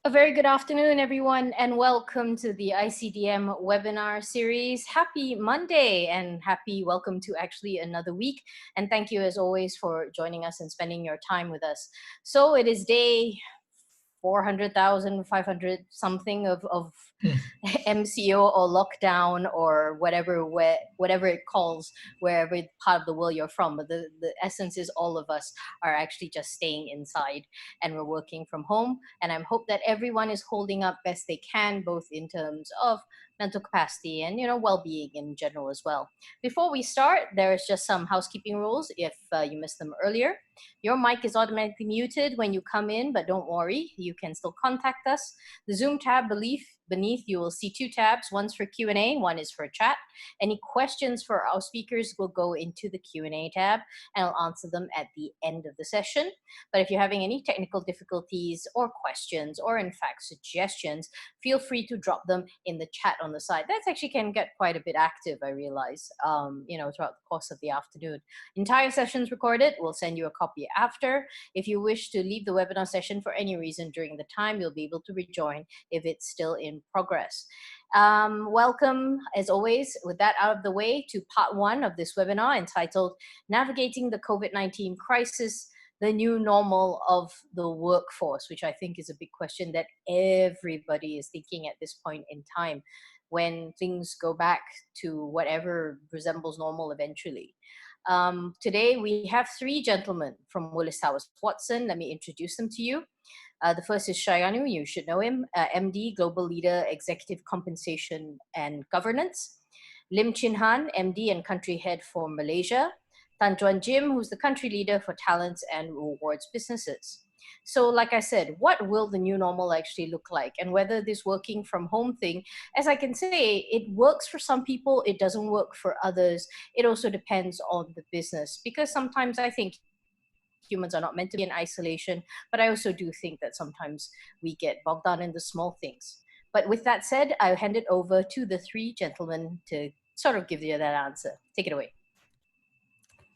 A very good afternoon, everyone, and welcome to the ICDM webinar series. Happy Monday and happy welcome to actually another week. And thank you, as always, for joining us and spending your time with us. So it is day 400,500 something of MCO or lockdown or whatever it calls wherever part of the world you're from. But the essence is all of us are actually just staying inside and we're working from home. And I hope that everyone is holding up best they can, both in terms of mental capacity and well-being in general as well. Before we start, there's just some housekeeping rules if you missed them earlier. Your mic is automatically muted when you come in, but don't worry, you can still contact us. The Zoom tab beneath you will see two tabs. One's for Q&A, one is for chat. Any questions for our speakers will go into the Q&A tab and I'll answer them at the end of the session. But if you're having any technical difficulties or questions or in fact suggestions, feel free to drop them in the chat on the side. That actually can get quite a bit active, I realize, throughout the course of the afternoon. Entire session's recorded. We'll send you a copy after. If you wish to leave the webinar session for any reason during the time, you'll be able to rejoin if it's still in progress. Welcome, as always, with that out of the way, to part one of this webinar entitled Navigating the COVID-19 Crisis, the New Normal of the Workforce, which I think is a big question that everybody is thinking at this point in time when things go back to whatever resembles normal eventually. Today, we have three gentlemen from Willis Towers Watson. Let me introduce them to you. The first is Shai Anu, you should know him, MD, Global Leader, Executive Compensation and Governance. Lin Chen Han, MD and Country Head for Malaysia. Tan Juan Jim, who's the Country Leader for Talents and Rewards Businesses. So like I said, what will the new normal actually look like? And whether this working from home thing, as I can say, it works for some people, it doesn't work for others. It also depends on the business, because sometimes I think humans are not meant to be in isolation, but I also do think that sometimes we get bogged down in the small things. But with that said, I'll hand it over to the three gentlemen to sort of give you that answer. Take it away.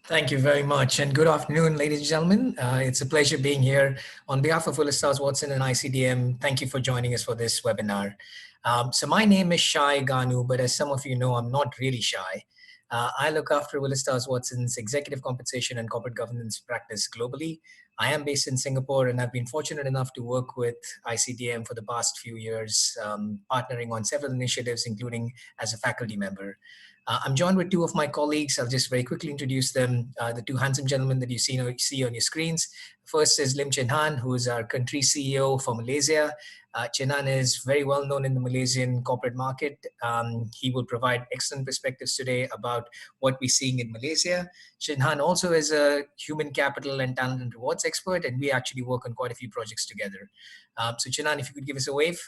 Thank you very much, and good afternoon, ladies and gentlemen. It's a pleasure being here. On behalf of Willis Towers Watson and ICDM, thank you for joining us for this webinar. So my name is Shai Ganu, but as some of you know, I'm not really shy. I look after Willis Towers Watson's executive compensation and corporate governance practice globally. I am based in Singapore, and I've been fortunate enough to work with ICDM for the past few years, partnering on several initiatives, including as a faculty member. I'm joined with two of my colleagues. I'll just very quickly introduce them. The two handsome gentlemen that you see on your screens. First is Lin Chen Han, who is our country CEO for Malaysia. Chen Han is very well known in the Malaysian corporate market. He will provide excellent perspectives today about what we're seeing in Malaysia. Chen Han also is a human capital and talent and rewards expert, and we actually work on quite a few projects together. So Chen Han, if you could give us a wave.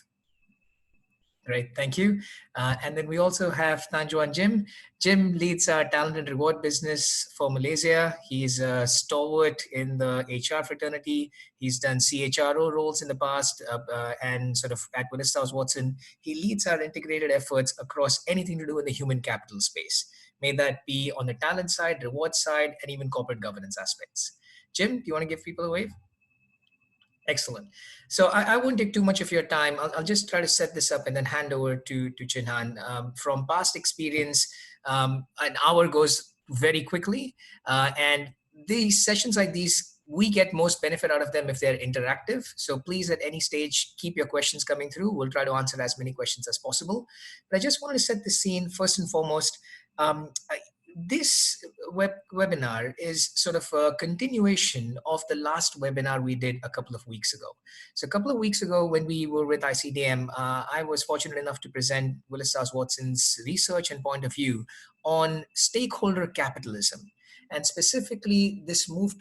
Great, thank you. And then we also have Tan Juan Jim. Jim leads our talent and reward business for Malaysia. He's a stalwart in the HR fraternity. He's done CHRO roles in the past and sort of at Willis Towers Watson. He leads our integrated efforts across anything to do with the human capital space. May that be on the talent side, reward side, and even corporate governance aspects. Jim, do you want to give people a wave? Excellent. So I won't take too much of your time. I'll just try to set this up and then hand over to Chen Han. From past experience, an hour goes very quickly. And these sessions like these, we get most benefit out of them if they're interactive. So please, at any stage, keep your questions coming through. We'll try to answer as many questions as possible. But I just want to set the scene first and foremost. This webinar is sort of a continuation of the last webinar we did a couple of weeks ago. So a couple of weeks ago when we were with ICDM, I was fortunate enough to present Willis Towers Watson's research and point of view on stakeholder capitalism. And specifically, this move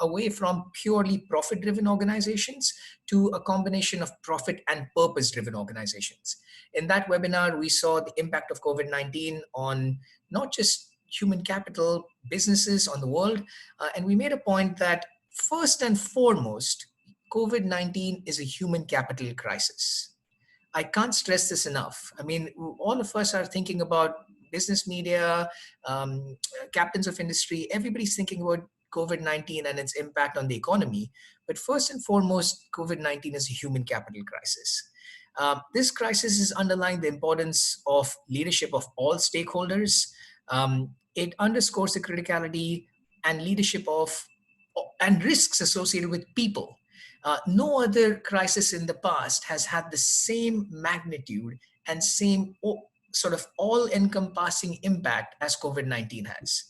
away from purely profit-driven organizations to a combination of profit and purpose-driven organizations. In that webinar, we saw the impact of COVID-19 on not just human capital, businesses on the world. And we made a point that first and foremost, COVID-19 is a human capital crisis. I can't stress this enough. I mean, all of us are thinking about business media, captains of industry. Everybody's thinking about COVID-19 and its impact on the economy, but first and foremost, COVID-19 is a human capital crisis. This crisis is underlying the importance of leadership of all stakeholders. It underscores the criticality and leadership of and risks associated with people. No other crisis in the past has had the same magnitude and same sort of all-encompassing impact as COVID-19 has.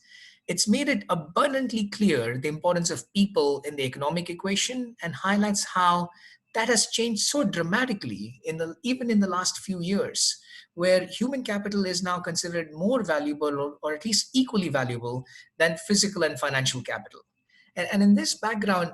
It's made it abundantly clear the importance of people in the economic equation and highlights how that has changed so dramatically even in the last few years, where human capital is now considered more valuable or at least equally valuable than physical and financial capital. And in this background,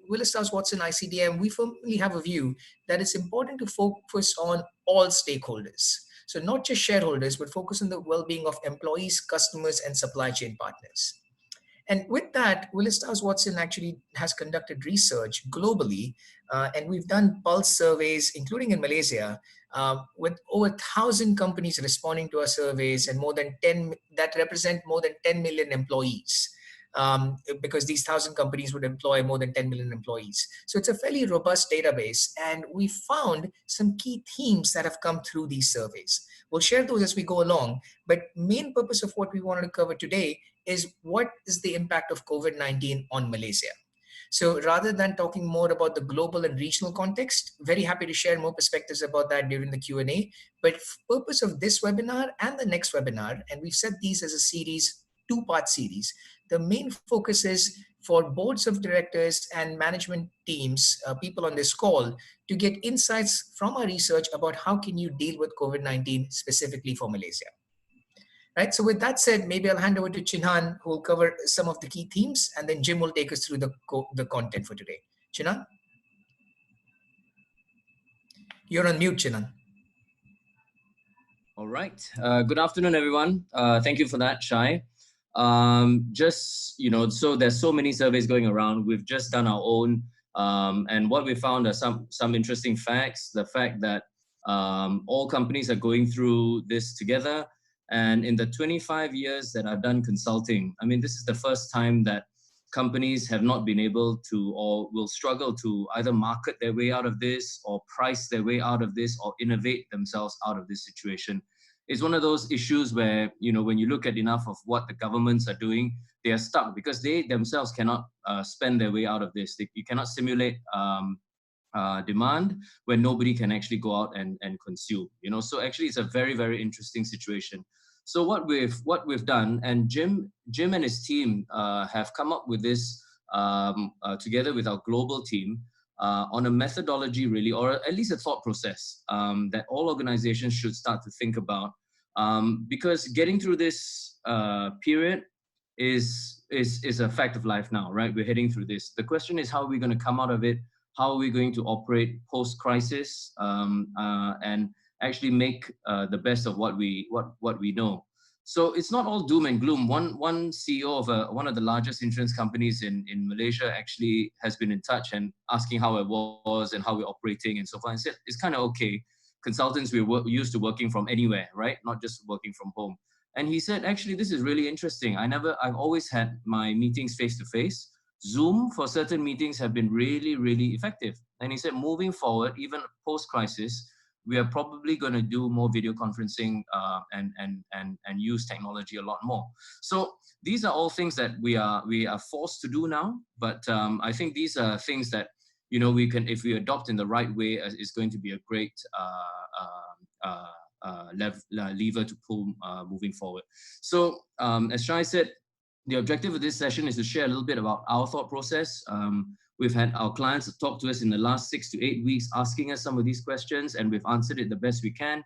Willis Towers Watson ICDM, we firmly have a view that it's important to focus on all stakeholders. So not just shareholders, but focus on the well-being of employees, customers, and supply chain partners. And with that, Willis Towers Watson actually has conducted research globally, and we've done pulse surveys, including in Malaysia, with over 1,000 companies responding to our surveys, and more than 10 that represent more than 10 million employees. Because these 1,000 companies would employ more than 10 million employees. So it's a fairly robust database, and we found some key themes that have come through these surveys. We'll share those as we go along, but main purpose of what we wanted to cover today is what is the impact of COVID-19 on Malaysia. So rather than talking more about the global and regional context, very happy to share more perspectives about that during the Q&A. But purpose of this webinar and the next webinar, and we've set these as a series, two-part series, the main focus is for boards of directors and management teams, people on this call, to get insights from our research about how can you deal with COVID-19 specifically for Malaysia. Right. So with that said, maybe I'll hand over to Chin Han, who will cover some of the key themes, and then Jim will take us through the content for today. Chin Han? You're on mute, Chin Han. All right. Good afternoon, everyone. Thank you for that, Shai. So there's so many surveys going around. We've just done our own, and what we found are some interesting facts. The fact that all companies are going through this together. And in the 25 years that I've done consulting, I mean, this is the first time that companies have not been able to, or will struggle to, either market their way out of this, or price their way out of this, or innovate themselves out of this situation. It's one of those issues where, when you look at enough of what the governments are doing, they are stuck because they themselves cannot spend their way out of this. You cannot simulate demand when nobody can actually go out and consume. So actually, it's a very, very interesting situation. So what we've done, and Jim and his team have come up with this together with our global team on a methodology, really, or at least a thought process that all organizations should start to think about, because getting through this period is a fact of life now, right? We're heading through this. The question is, how are we going to come out of it? How are we going to operate post-crisis and actually make the best of what we know? So it's not all doom and gloom. One CEO of one of the largest insurance companies in Malaysia actually has been in touch and asking how it was and how we're operating and so forth. And said it's kind of okay. Consultants, we're used to working from anywhere, right? Not just working from home. And he said, actually, this is really interesting. I've always had my meetings face to face. Zoom for certain meetings have been really, really effective. And he said, moving forward, even post-crisis, we are probably going to do more video conferencing and use technology a lot more. So these are all things that we are forced to do now. But I think these are things that we can, if we adopt in the right way, is going to be a great lever to pull moving forward. So as Shai said, the objective of this session is to share a little bit about our thought process. We've had our clients talk to us in the last 6 to 8 weeks, asking us some of these questions, and we've answered it the best we can.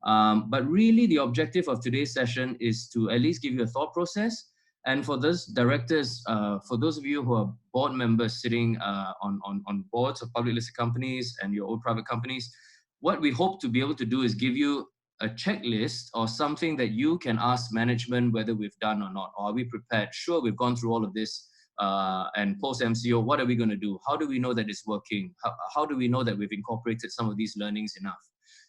But really, the objective of today's session is to at least give you a thought process. And for those directors, for those of you who are board members sitting on boards of public listed companies and your own private companies, what we hope to be able to do is give you a checklist or something that you can ask management whether we've done or not. Or are we prepared? Sure, we've gone through all of this. And post-MCO, what are we going to do? How do we know that it's working? How do we know that we've incorporated some of these learnings enough?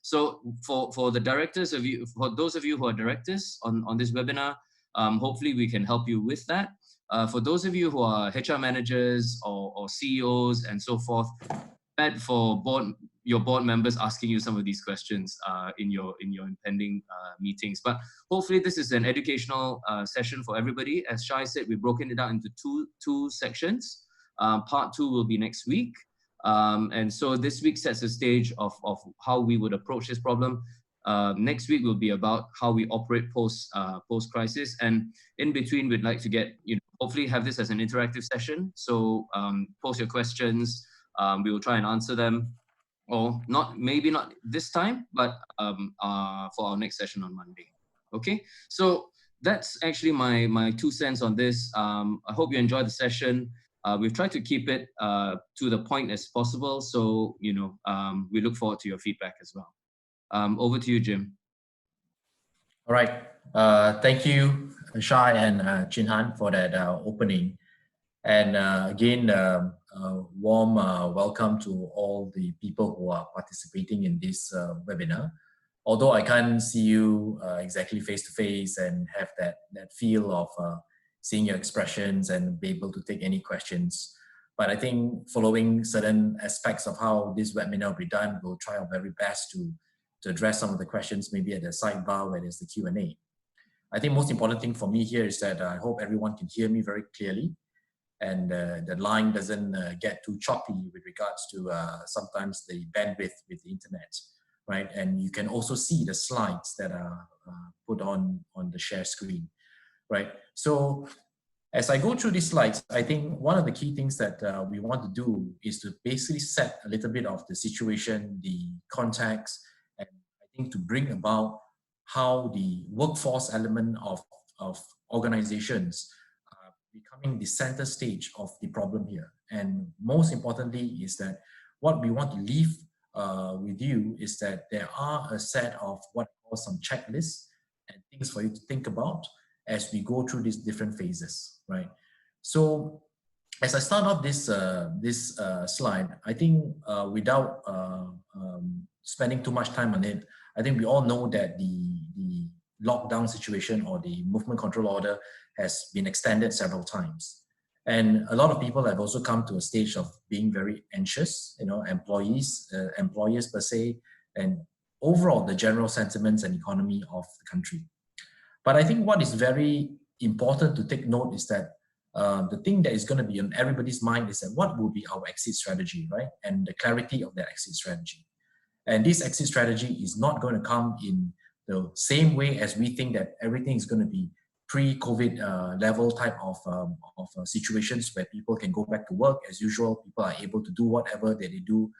So for the directors of you, for those of you who are directors on this webinar, hopefully we can help you with that. for those of you who are HR managers or CEOs and so forth, bad for your board members asking you some of these questions in your impending meetings. But hopefully this is an educational session for everybody. As Shai said, we've broken it down into two sections. Part 2 will be next week. And so this week sets the stage of how we would approach this problem. Next week will be about how we operate post-crisis. And in between, we'd like to get, hopefully have this as an interactive session. So post your questions. We will try and answer them, or maybe not this time, but for our next session on Monday. Okay, so that's actually my 2 cents on this. I hope you enjoyed the session. We've tried to keep it to the point as possible, so we look forward to your feedback as well. Over to you, Jim. All right, thank you, Shai and Chin Han, for that opening. And again, warm welcome to all the people who are participating in this webinar. Although I can't see you exactly face to face and have that feel of seeing your expressions and be able to take any questions. But I think following certain aspects of how this webinar will be done, we'll try our very best to address some of the questions maybe at the sidebar where there's the Q&A. I think most important thing for me here is that I hope everyone can hear me very clearly, and the line doesn't get too choppy with regards to sometimes the bandwidth with the internet, right? And you can also see the slides that are put on the share screen, right? So as I go through these slides, I think one of the key things that we want to do is to basically set a little bit of the situation, the context, and I think to bring about how the workforce element of organizations becoming the center stage of the problem here. And most importantly is that what we want to leave with you is that there are a set of what I call some checklists and things for you to think about as we go through these different phases, right? So as I start off this slide, I think without spending too much time on it, I think we all know that the lockdown situation or the movement control order has been extended several times. And a lot of people have also come to a stage of being very anxious, employers per se, and overall the general sentiments and economy of the country. But I think what is very important to take note is that the thing that is going to be on everybody's mind is that what will be our exit strategy, right? And the clarity of that exit strategy. And this exit strategy is not going to come in the same way as we think that everything is going to be pre-COVID level type of situations where people can go back to work as usual, people are able to do whatever that they do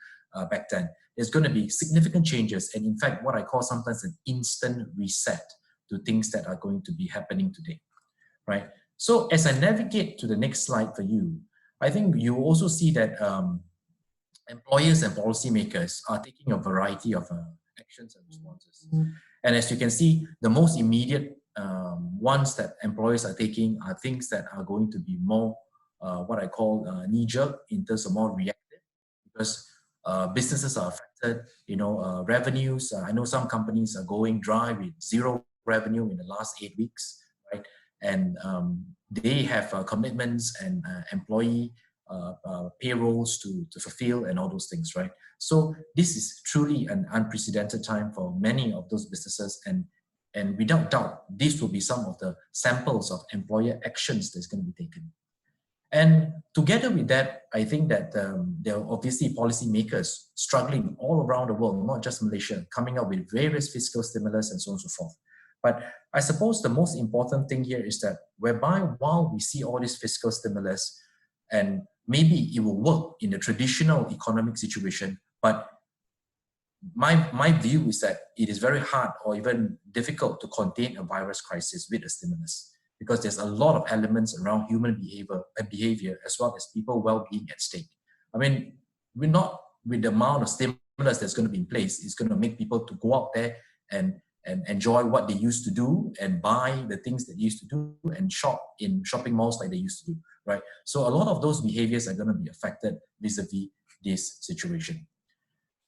back then. There's going to be significant changes, and in fact what I call sometimes an instant reset to things that are going to be happening today, right? So as I navigate to the next slide for you, I think you also see that employers and policymakers are taking a variety of actions and responses. And as you can see, the most immediate ones that employers are taking are things that are going to be more what I call knee-jerk, in terms of more reactive, because businesses are affected, revenues. I know some companies are going dry with zero revenue in the last 8 weeks, right? And they have commitments and employee payrolls to fulfill and all those things, right? So this is truly an unprecedented time for many of those businesses, and without doubt, this will be some of the samples of employer actions that's going to be taken. And together with that, I think that there are obviously policymakers struggling all around the world, not just Malaysia, coming up with various fiscal stimulus and so on and so forth. But I suppose the most important thing here is that whereby while we see all this fiscal stimulus, and maybe it will work in the traditional economic situation, but my view is that it is very hard or even difficult to contain a virus crisis with a stimulus, because there's a lot of elements around human behavior as well as people well-being at stake. I mean, we're not, with the amount of stimulus that's going to be in place, it's going to make people to go out there and enjoy what they used to do and buy the things that they used to do and shop in shopping malls like they used to do, right? So a lot of those behaviors are going to be affected vis-a-vis this situation.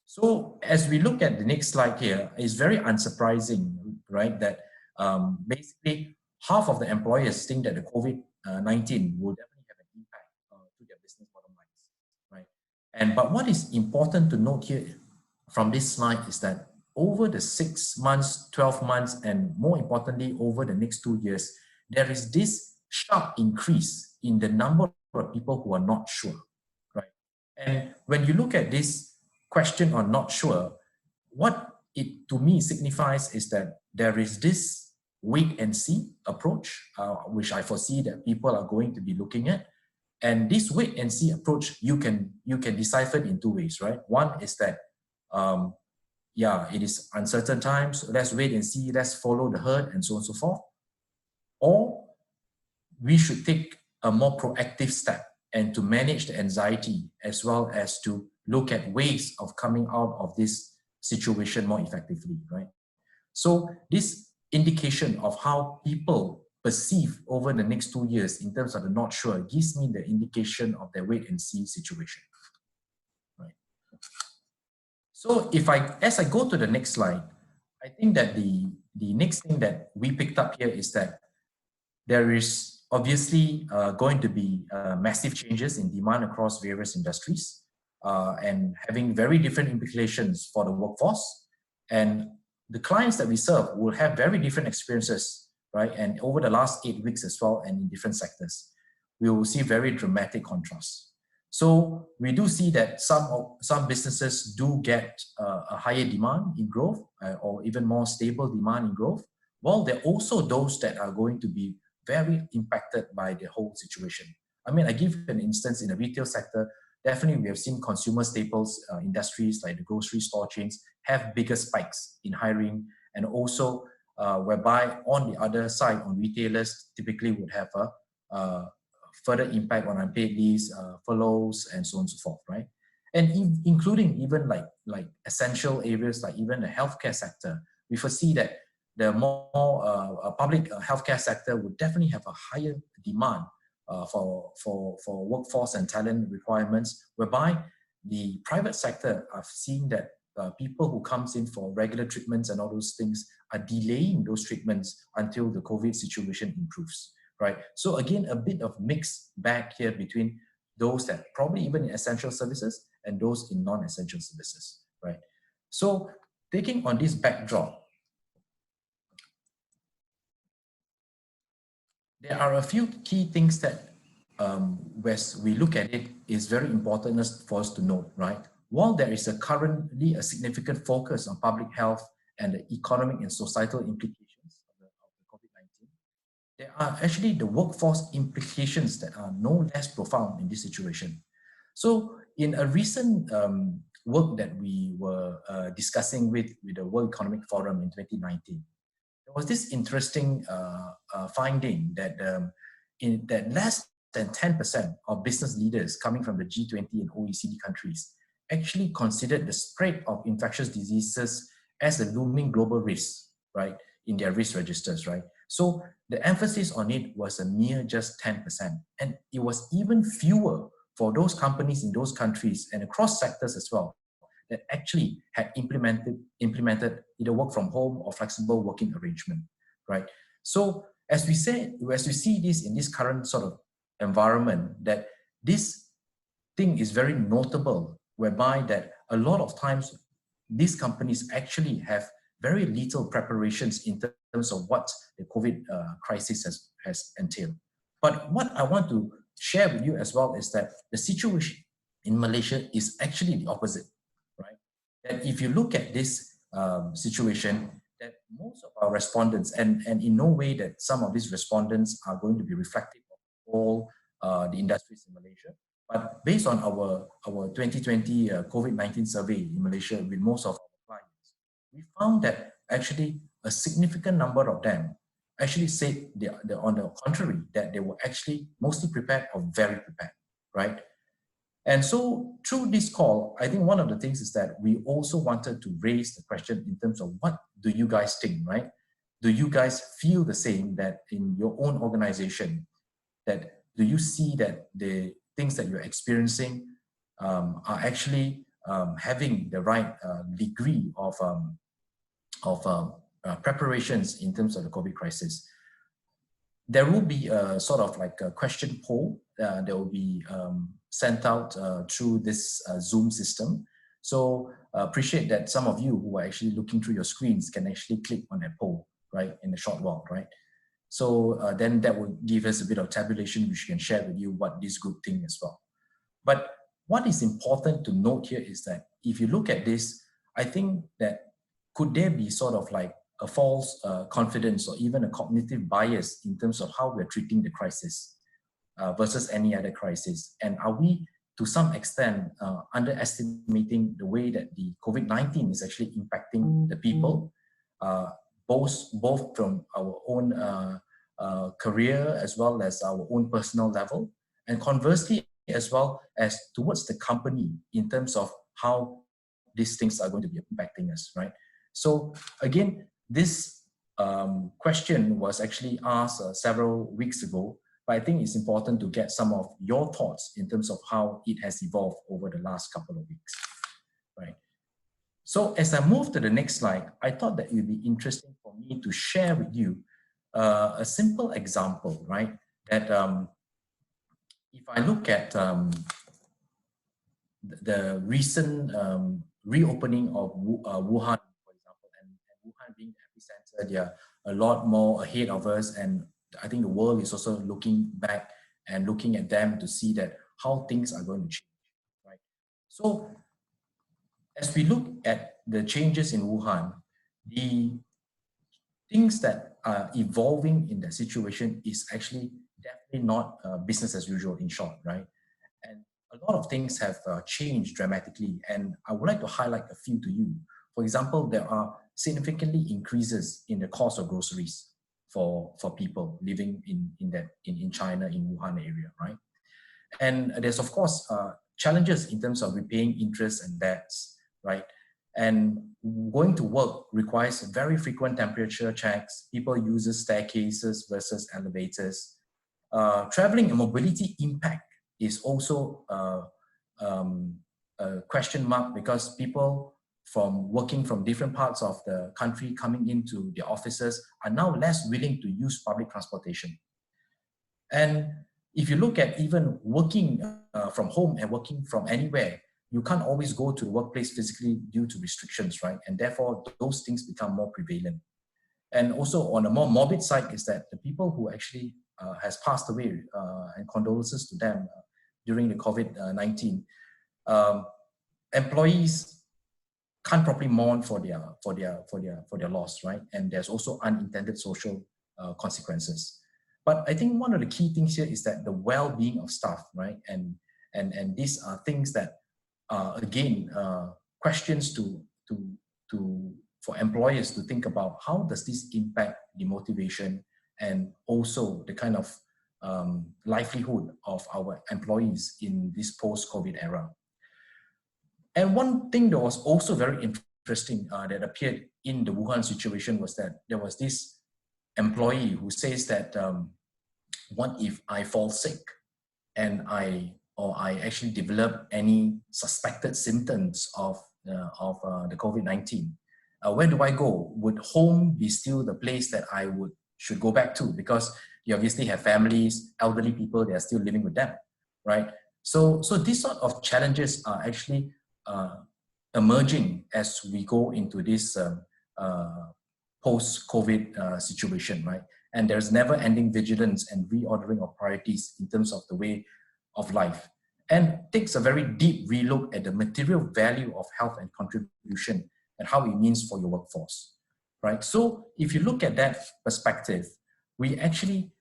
So as we look at the next slide here, it's very unsurprising, right, that basically half of the employers think that the COVID COVID-19 will definitely have an impact to their business bottom lines, right? But what is important to note here from this slide is that over the 6 months, 12 months, and more importantly, over the next 2 years, there is this sharp increase in the number of people who are not sure, right? And when you look at this question on not sure, what it to me signifies is that there is this wait and see approach, which I foresee that people are going to be looking at. And this wait and see approach, you can decipher it in 2 ways, right? One is that, yeah, it is uncertain times, let's wait and see, let's follow the herd, and so on and so forth. Or we should take a more proactive step and to manage the anxiety, as well as to look at ways of coming out of this situation more effectively, right? So this indication of how people perceive over the next 2 years in terms of the not sure gives me the indication of the wait and see situation, right? So as I go to the next slide, I think that the next thing that we picked up here is that there is obviously going to be massive changes in demand across various industries and having very different implications for the workforce. And the clients that we serve will have very different experiences, right? And over the last 8 weeks as well, and in different sectors, we will see very dramatic contrasts. So we do see that some businesses do get a higher demand in growth or even more stable demand in growth, while there are also those that are going to be very impacted by the whole situation. I mean, I give an instance in the retail sector. Definitely, we have seen consumer staples industries like the grocery store chains have bigger spikes in hiring, and also whereby on the other side, on retailers typically would have a further impact on unpaid leaves, furloughs, and so on and so forth, right? And including even like essential areas like even the healthcare sector, we foresee that the more public healthcare sector would definitely have a higher demand for workforce and talent requirements, whereby the private sector are seeing that people who comes in for regular treatments and all those things are delaying those treatments until the COVID situation improves, right? So again, a bit of mixed bag here between those that probably even in essential services and those in non-essential services, right? So taking on this backdrop, there are a few key things that, as we look at it, is very important for us to note, right? While there is currently a significant focus on public health and the economic and societal implications of the COVID-19, there are actually the workforce implications that are no less profound in this situation. So in a recent work that we were discussing with the World Economic Forum in 2019, there was this interesting finding that that less than 10% of business leaders coming from the G20 and OECD countries actually considered the spread of infectious diseases as a looming global risk, right, in their risk registers, right? So the emphasis on it was a mere just 10%. And it was even fewer for those companies in those countries and across sectors as well that actually had implemented either work from home or flexible working arrangement, right? So as we see this in this current sort of environment, that this thing is very notable, whereby that a lot of times these companies actually have very little preparations in terms of what the COVID crisis has entailed. But what I want to share with you as well is that the situation in Malaysia is actually the opposite, right? That if you look at this situation, that most of our respondents, and in no way that some of these respondents are going to be reflective of all the industries in Malaysia, but based on our 2020 COVID-19 survey in Malaysia with most of our clients, we found that actually a significant number of them actually said on the contrary, that they were actually mostly prepared or very prepared, right? And so through this call, I think one of the things is that we also wanted to raise the question in terms of what do you guys think, right? Do you guys feel the same, that in your own organization, that do you see that the things that you're experiencing are actually having the right degree of preparations in terms of the COVID crisis? there will be a sort of like a question poll that will be sent out through this Zoom system. So appreciate that some of you who are actually looking through your screens can actually click on that poll, right, in a short while, right? So then that will give us a bit of tabulation, which we can share with you what this group think as well. But what is important to note here is that if you look at this, I think that could there be sort of like a false confidence or even a cognitive bias in terms of how we're treating the crisis versus any other crisis? And are we, to some extent, underestimating the way that the COVID-19 is actually impacting the people, both from our own career as well as our own personal level, and conversely as well as towards the company in terms of how these things are going to be impacting us, right? So again, this question was actually asked several weeks ago, but I think it's important to get some of your thoughts in terms of how it has evolved over the last couple of weeks, right? So as I move to the next slide, I thought that it would be interesting for me to share with you a simple example, right? That if I look at the recent reopening of Wuhan, for example, and Wuhan being the epicenter, they are a lot more ahead of us, and I think the world is also looking back and looking at them to see that how things are going to change, right? So as we look at the changes in Wuhan, the things that are evolving in that situation is actually definitely not business as usual, in short, right? And a lot of things have changed dramatically, and I would like to highlight a few to you. For example, there are significantly increases in the cost of groceries for people living in China, in Wuhan area, right? And there's of course challenges in terms of repaying interest and debts, right? And going to work requires very frequent temperature checks. People use staircases versus elevators. Traveling and mobility impact is also a question mark, because people working from different parts of the country coming into the offices are now less willing to use public transportation. And if you look at even working from home and working from anywhere, you can't always go to the workplace physically due to restrictions, right? And therefore, those things become more prevalent. And also on a more morbid side is that the people who actually has passed away, and condolences to them during the COVID-19, employees can't properly mourn for their loss, right? And there's also unintended social consequences. But I think one of the key things here is that the well-being of staff, right? And these are things that again, questions for employers to think about how does this impact the motivation and also the kind of livelihood of our employees in this post-COVID era. And one thing that was also very interesting that appeared in the Wuhan situation was that there was this employee who says that, what if I fall sick and I actually develop any suspected symptoms of the COVID-19? Where do I go? Would home be still the place that I should go back to? Because you obviously have families, elderly people, they are still living with them, right? So these sort of challenges are actually emerging as we go into this post-COVID situation, right? And there's never-ending vigilance and reordering of priorities in terms of the way of life, and takes a very deep relook at the material value of health and contribution and how it means for your workforce, right? So if you look at that perspective, we actually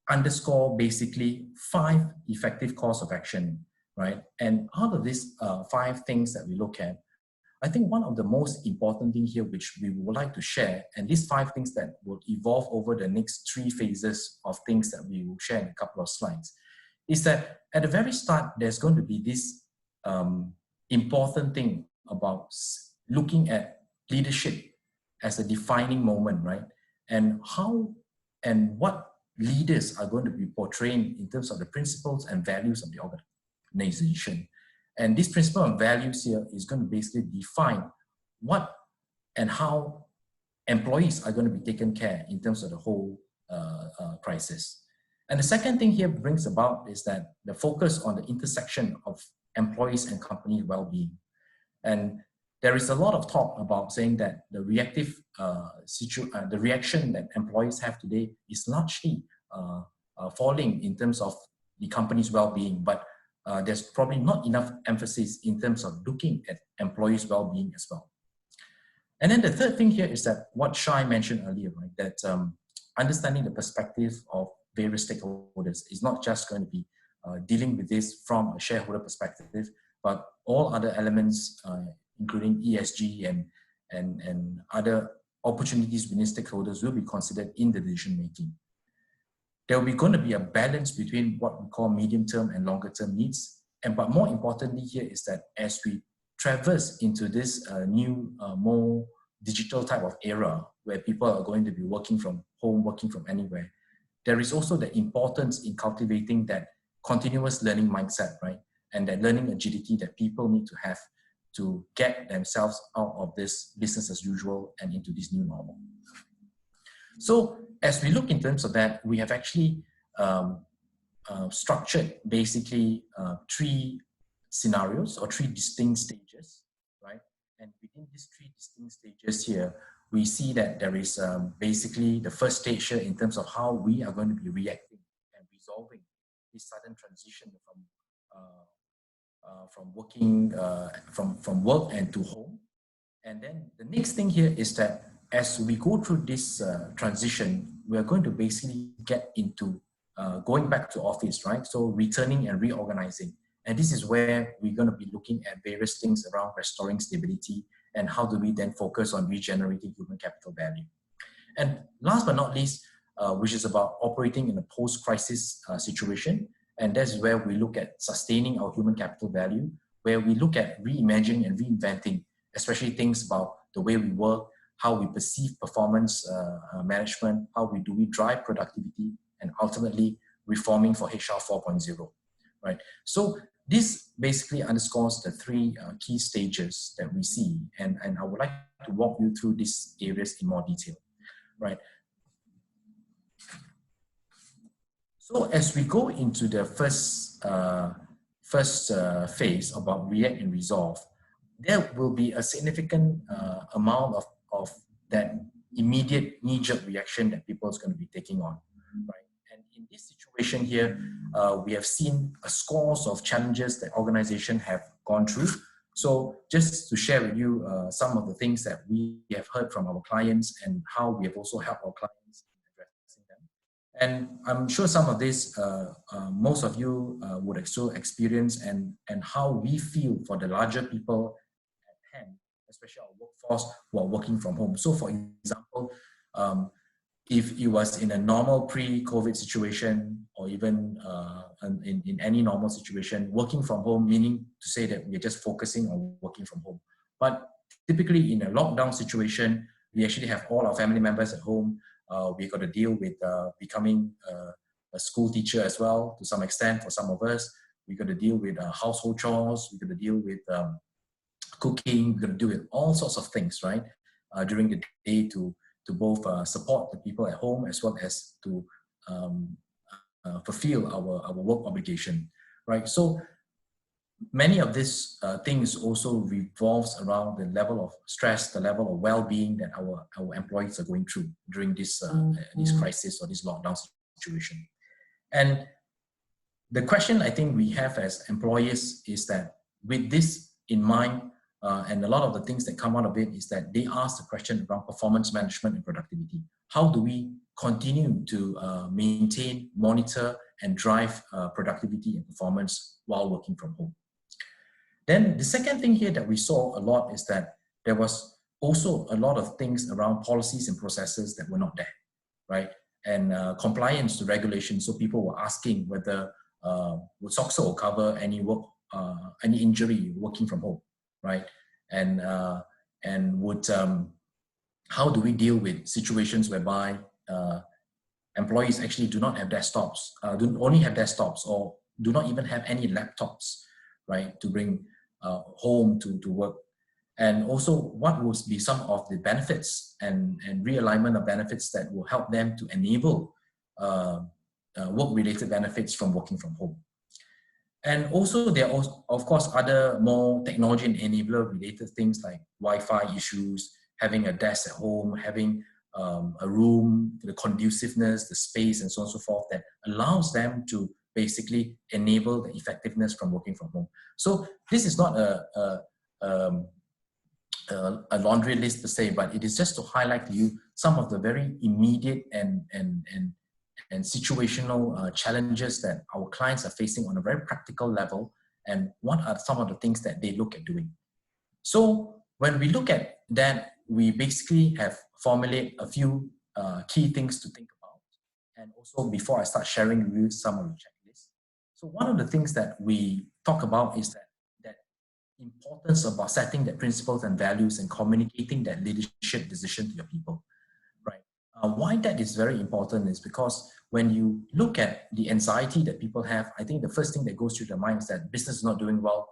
underscore basically 5 effective course of action, right? And out of these 5 things that we look at, I think one of the most important thing here, which we would like to share, and these 5 things that will evolve over the next 3 phases of things that we will share in a couple of slides, is that at the very start, there's going to be this important thing about looking at leadership as a defining moment, right? And how and what leaders are going to be portraying in terms of the principles and values of the organization. And this principle and values here is going to basically define what and how employees are going to be taken care in terms of the whole crisis. And the second thing here brings about is that the focus on the intersection of employees and company well-being. And there is a lot of talk about saying that the the reaction that employees have today is largely falling in terms of the company's well-being, but there's probably not enough emphasis in terms of looking at employees' well-being as well. And then the third thing here is that what Shai mentioned earlier, right, that understanding the perspective of various stakeholders is not just going to be dealing with this from a shareholder perspective, but all other elements, including ESG and other opportunities within stakeholders will be considered in the decision making. There will be going to be a balance between what we call medium-term and longer-term needs. But more importantly here is that as we traverse into this new, more digital type of era where people are going to be working from home, working from anywhere, there is also the importance in cultivating that continuous learning mindset, right? And that learning agility that people need to have to get themselves out of this business as usual and into this new normal. So as we look in terms of that, we have actually structured basically 3 scenarios or 3 distinct stages, right? And within these 3 distinct stages here, we see that there is basically the first stage here in terms of how we are going to be reacting and resolving this sudden transition from work and to home. And then the next thing here is that as we go through this transition, we are going to basically get into going back to office, right? So returning and reorganizing. And this is where we're going to be looking at various things around restoring stability and how do we then focus on regenerating human capital value. And last but not least, which is about operating in a post-crisis situation. And that's where we look at sustaining our human capital value, where we look at reimagining and reinventing, especially things about the way we work, how we perceive performance management, how do we drive productivity, and ultimately reforming for HR 4.0, right? So this basically underscores the 3 key stages that we see, and I would like to walk you through these areas in more detail, right? So as we go into the first phase about react and resolve, there will be a significant amount of that immediate knee-jerk reaction that people is going to be taking on, right? And in this situation here, we have seen a scores of challenges that organizations have gone through. So just to share with you some of the things that we have heard from our clients and how we have also helped our clients in addressing them. And I'm sure some of this, most of you would also experience and how we feel for the larger people at hand, especially our workforce who are working from home. So for example, if it was in a normal pre-COVID situation or even in any normal situation, working from home, meaning to say that we're just focusing on working from home. But typically in a lockdown situation, we actually have all our family members at home. We got to deal with becoming a school teacher as well, to some extent for some of us. We got to deal with household chores. We got to deal with cooking. We got to deal with all sorts of things, right? During the day to both support the people at home as well as to fulfill our work obligation, right? So many of these things also revolves around the level of stress, the level of well-being that our employees are going through during this crisis or this lockdown situation. And the question I think we have as employers is that with this in mind, and a lot of the things that come out of it is that they ask the question around performance management and productivity. How do we continue to maintain, monitor, and drive productivity and performance while working from home? Then the second thing here that we saw a lot is that there was also a lot of things around policies and processes that were not there, right? And compliance to regulations. So people were asking whether would SOXO cover any work, any injury working from home, right? And would how do we deal with situations whereby employees actually do not have desktops, only have desktops, or do not even have any laptops, right, to bring home to work? And also, what will be some of the benefits and realignment of benefits that will help them to enable work-related benefits from working from home. And also there are, of course, other more technology and enabler-related things like Wi-Fi issues, having a desk at home, having a room, the conduciveness, the space, and so on and so forth, that allows them to basically enable the effectiveness from working from home. So this is not a laundry list per se, but it is just to highlight to you some of the very immediate and situational challenges that our clients are facing on a very practical level, and what are some of the things that they look at doing. So when we look at that, we basically have formulated a few key things to think about. And also, before I start sharing with you some of the checklists. So one of the things that we talk about is that importance about setting the principles and values and communicating that leadership decision to your people, right? Why that is very important is because when you look at the anxiety that people have, I think the first thing that goes through their mind is that business is not doing well.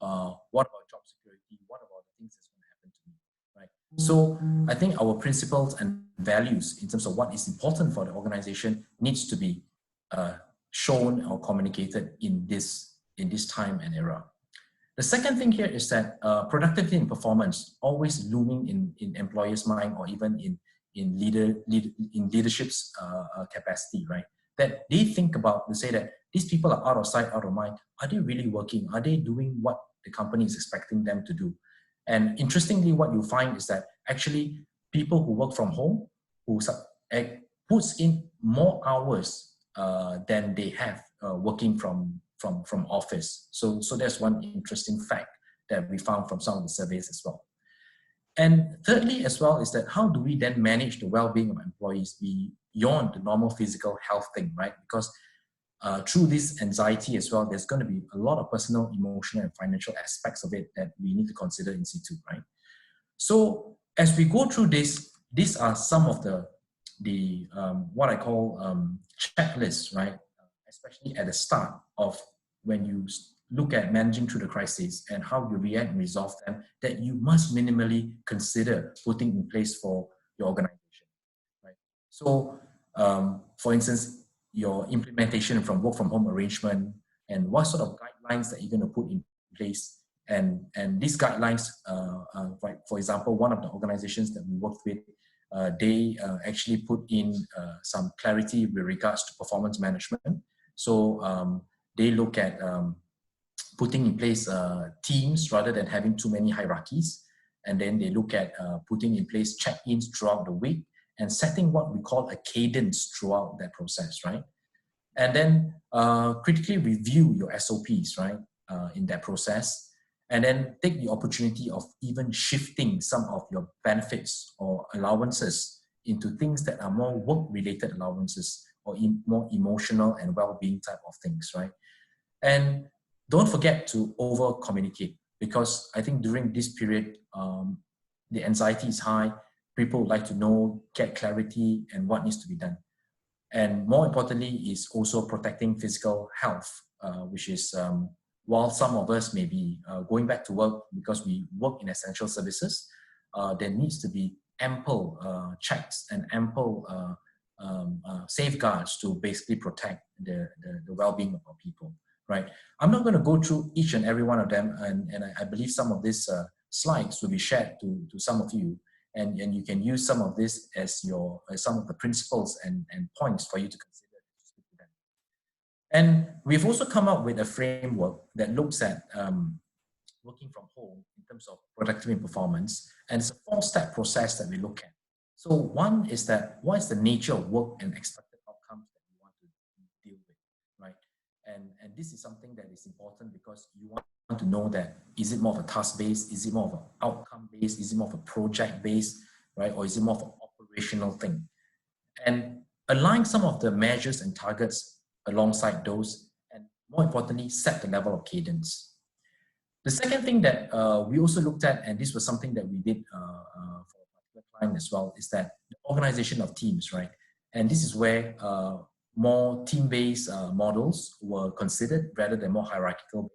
What about job security? What about the things that's going to happen to me, right? So I think our principles and values in terms of what is important for the organization needs to be shown or communicated in this time and era. The second thing here is that productivity and performance always looming in employers' mind, or even in leadership's capacity, right? That they think about, they say that these people are out of sight, out of mind. Are they really working? Are they doing what the company is expecting them to do? And interestingly, what you find is that actually people who work from home, who puts in more hours than they have working from office. So that's one interesting fact that we found from some of the surveys as well. And thirdly as well is that how do we then manage the well-being of employees beyond the normal physical health thing, right? Because through this anxiety as well, there's going to be a lot of personal, emotional, and financial aspects of it that we need to consider in situ, right? So as we go through this, these are some of the what I call checklists, right? Especially at the start of when you look at managing through the crisis and how you react and resolve them, that you must minimally consider putting in place for your organization, right? So, for instance, your implementation from work from home arrangement and what sort of guidelines that you're going to put in place. And these guidelines, like for example, one of the organizations that we worked with, they actually put in some clarity with regards to performance management. So they look at putting in place teams rather than having too many hierarchies. And then they look at putting in place check-ins throughout the week and setting what we call a cadence throughout that process, right? And then critically review your SOPs, right, in that process. And then take the opportunity of even shifting some of your benefits or allowances into things that are more work-related allowances or more emotional and well-being type of things, right? And don't forget to over-communicate, because I think during this period, the anxiety is high. People would like to know, get clarity, and what needs to be done. And more importantly is also protecting physical health, which is, while some of us may be going back to work because we work in essential services, there needs to be ample checks and ample safeguards to basically protect the well-being of our people, right? I'm not going to go through each and every one of them, and I believe some of these slides will be shared to some of you, and you can use some of this as your some of the principles and points for you to consider. And we've also come up with a framework that looks at working from home in terms of productivity and performance, and it's a 4-step process that we look at. So one is that what is the nature of work and expected outcomes that you want to deal with, right? And this is something that is important because you want to know that, is it more of a task-based, is it more of an outcome-based, is it more of a project-based, right? Or is it more of an operational thing? And align some of the measures and targets alongside those, and more importantly, set the level of cadence. The second thing that we also looked at, and this was something that we did for a particular client as well, is that the organization of teams, right? And this is where more team-based models were considered rather than more hierarchical-based.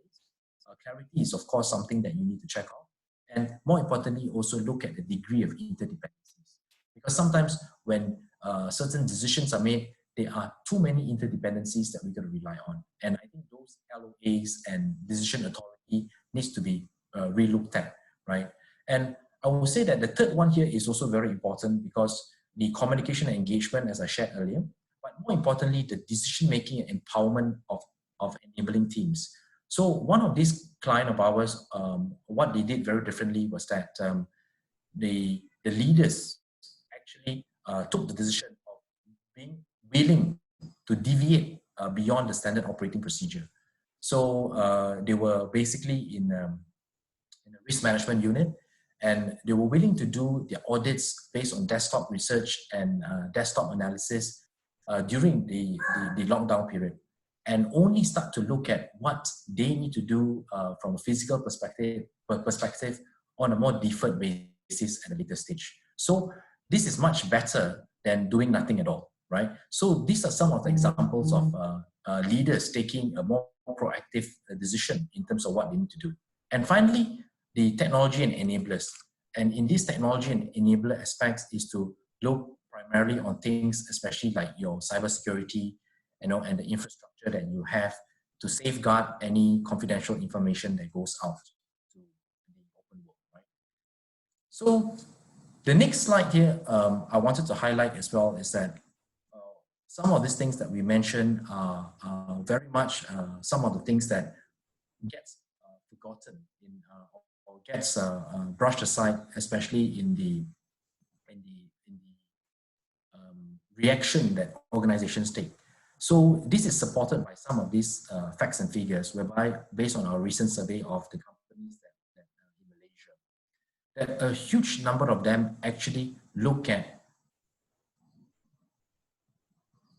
Clarity is, of course, something that you need to check out. And more importantly, also look at the degree of interdependencies. Because sometimes when certain decisions are made, there are too many interdependencies that we got to rely on. And I think those LOAs and decision authority needs to be relooked at, right? And I will say that the third one here is also very important, because the communication and engagement, as I shared earlier, but more importantly, the decision-making and empowerment of enabling teams. So one of these client of ours, what they did very differently was that the leaders actually took the decision of being willing to deviate beyond the standard operating procedure. So they were basically in a risk management unit, and they were willing to do their audits based on desktop research and desktop analysis during the lockdown period, and only start to look at what they need to do from a physical perspective on a more deferred basis at a later stage. So this is much better than doing nothing at all, right? So these are some of the examples of leaders taking a more proactive decision in terms of what they need to do. And finally, the technology and enablers. And in this technology and enabler aspects is to look primarily on things, especially like your cybersecurity, and the infrastructure that you have to safeguard any confidential information that goes out to the open world, right? So the next slide here, I wanted to highlight as well is that some of these things that we mentioned are very much some of the things that gets forgotten or gets brushed aside, especially in the reaction that organizations take. So this is supported by some of these facts and figures, whereby based on our recent survey of the companies that in Malaysia, that a huge number of them actually look at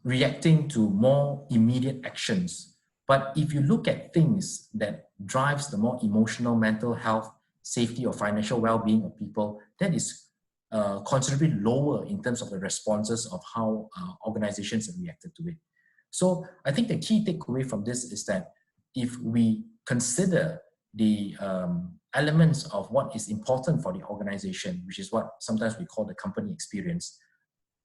reacting to more immediate actions. But if you look at things that drives the more emotional, mental health, safety or financial well-being of people, that is considerably lower in terms of the responses of how organizations have reacted to it. So I think the key takeaway from this is that if we consider the elements of what is important for the organization, which is what sometimes we call the company experience,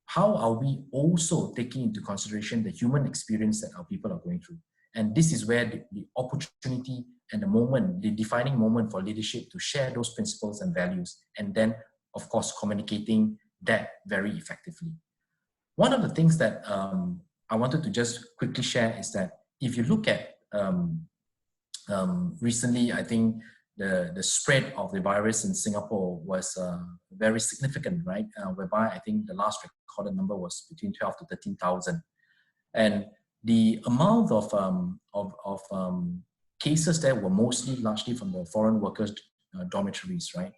how are we also taking into consideration the human experience that our people are going through? And this is where the opportunity and the moment, the defining moment for leadership to share those principles and values, and then, of course, communicating that very effectively. One of the things that I wanted to just quickly share is that if you look at recently, I think the spread of the virus in Singapore was very significant, right? Whereby I think the last recorded number was between 12 to 13,000. And the amount of cases there were largely from the foreign workers dormitories, right?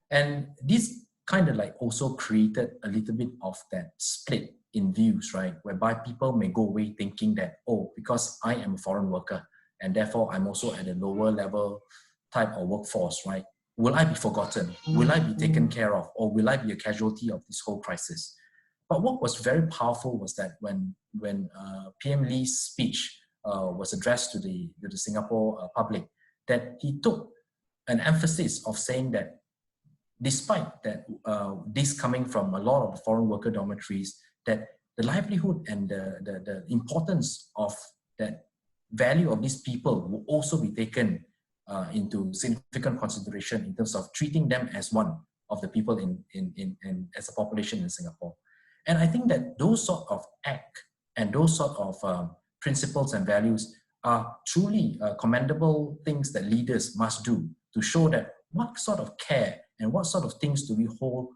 And this kind of like also created a little bit of that split in views, right? Whereby people may go away thinking that, oh, because I am a foreign worker and therefore I'm also at a lower level type of workforce, right? Will I be forgotten? Will I be taken care of? Or will I be a casualty of this whole crisis? But what was very powerful was that when PM Lee's speech was addressed to the Singapore public, that he took an emphasis of saying that despite that this coming from a lot of the foreign worker dormitories, that the livelihood and the importance of that value of these people will also be taken into significant consideration in terms of treating them as one of the people in as a population in Singapore. And I think that those sort of act and those sort of principles and values are truly commendable things that leaders must do to show that what sort of care and what sort of things do we hold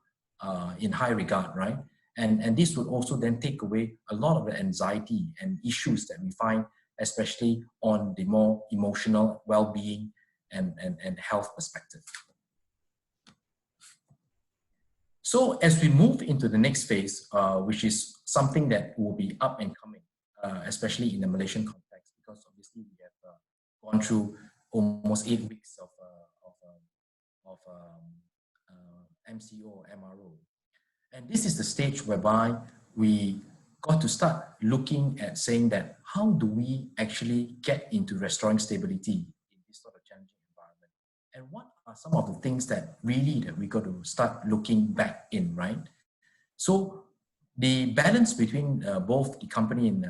in high regard, right? And this would also then take away a lot of the anxiety and issues that we find, especially on the more emotional well-being and health perspective. So as we move into the next phase, which is something that will be up and coming, especially in the Malaysian context, because obviously we have gone through almost 8 weeks of MCO or MRO. And this is the stage whereby we got to start looking at saying that how do we actually get into restoring stability in this sort of challenging environment? And what are some of the things that we got to start looking back in, right? So the balance between both the company and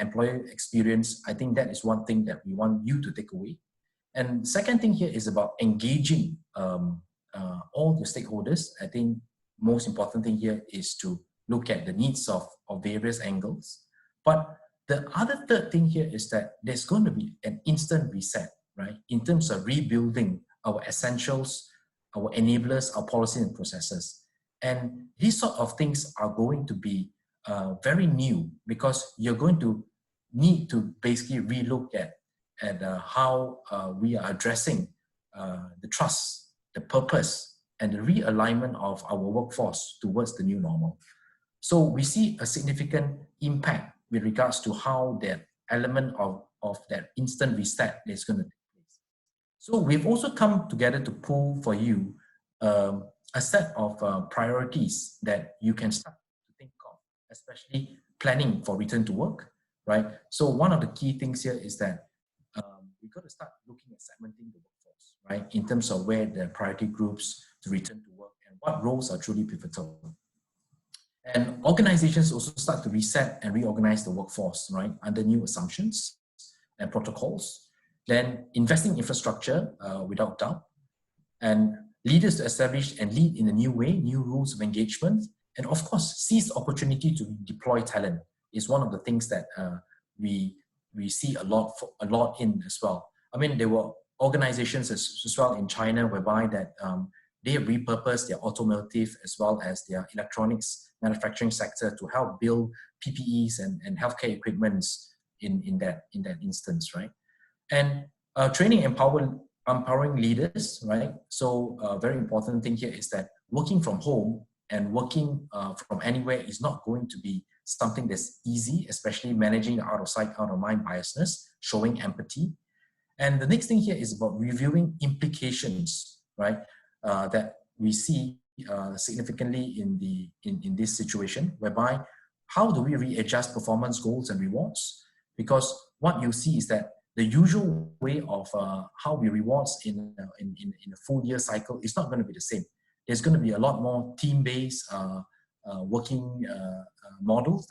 employer experience, I think that is one thing that we want you to take away. And second thing here is about engaging all the stakeholders. I think most important thing here is to look at the needs of various angles. But the other third thing here is that there's going to be an instant reset, right? In terms of rebuilding our essentials, our enablers, our policies and processes. And these sort of things are going to be very new, because you're going to need to basically relook at how we are addressing the trust, the purpose, and the realignment of our workforce towards the new normal. So we see a significant impact with regards to how that element of that instant reset is going to take place. So we've also come together to pull for you a set of priorities that you can start to think of, especially planning for return to work, right? So one of the key things here is that we've got to start looking at segmenting the workforce, right? In terms of where the priority groups to return to work and what roles are truly pivotal. And organizations also start to reset and reorganize the workforce, right? Under new assumptions and protocols. Then investing in infrastructure without doubt. And leaders to establish and lead in a new way, new rules of engagement. And of course, seize opportunity to deploy talent is one of the things that we see a lot in as well. I mean, there were organizations as well in China whereby that they have repurposed their automotive as well as their electronics manufacturing sector to help build PPEs and healthcare equipments in that instance, right? And training empowering leaders, right? So a very important thing here is that working from home and working from anywhere is not going to be something that's easy, especially managing the out of sight, out of mind biasness, showing empathy. And the next thing here is about reviewing implications, right? That we see significantly in this situation, whereby how do we readjust performance goals and rewards? Because what you see is that the usual way of how we rewards in a full year cycle is not going to be the same. There's going to be a lot more team-based working models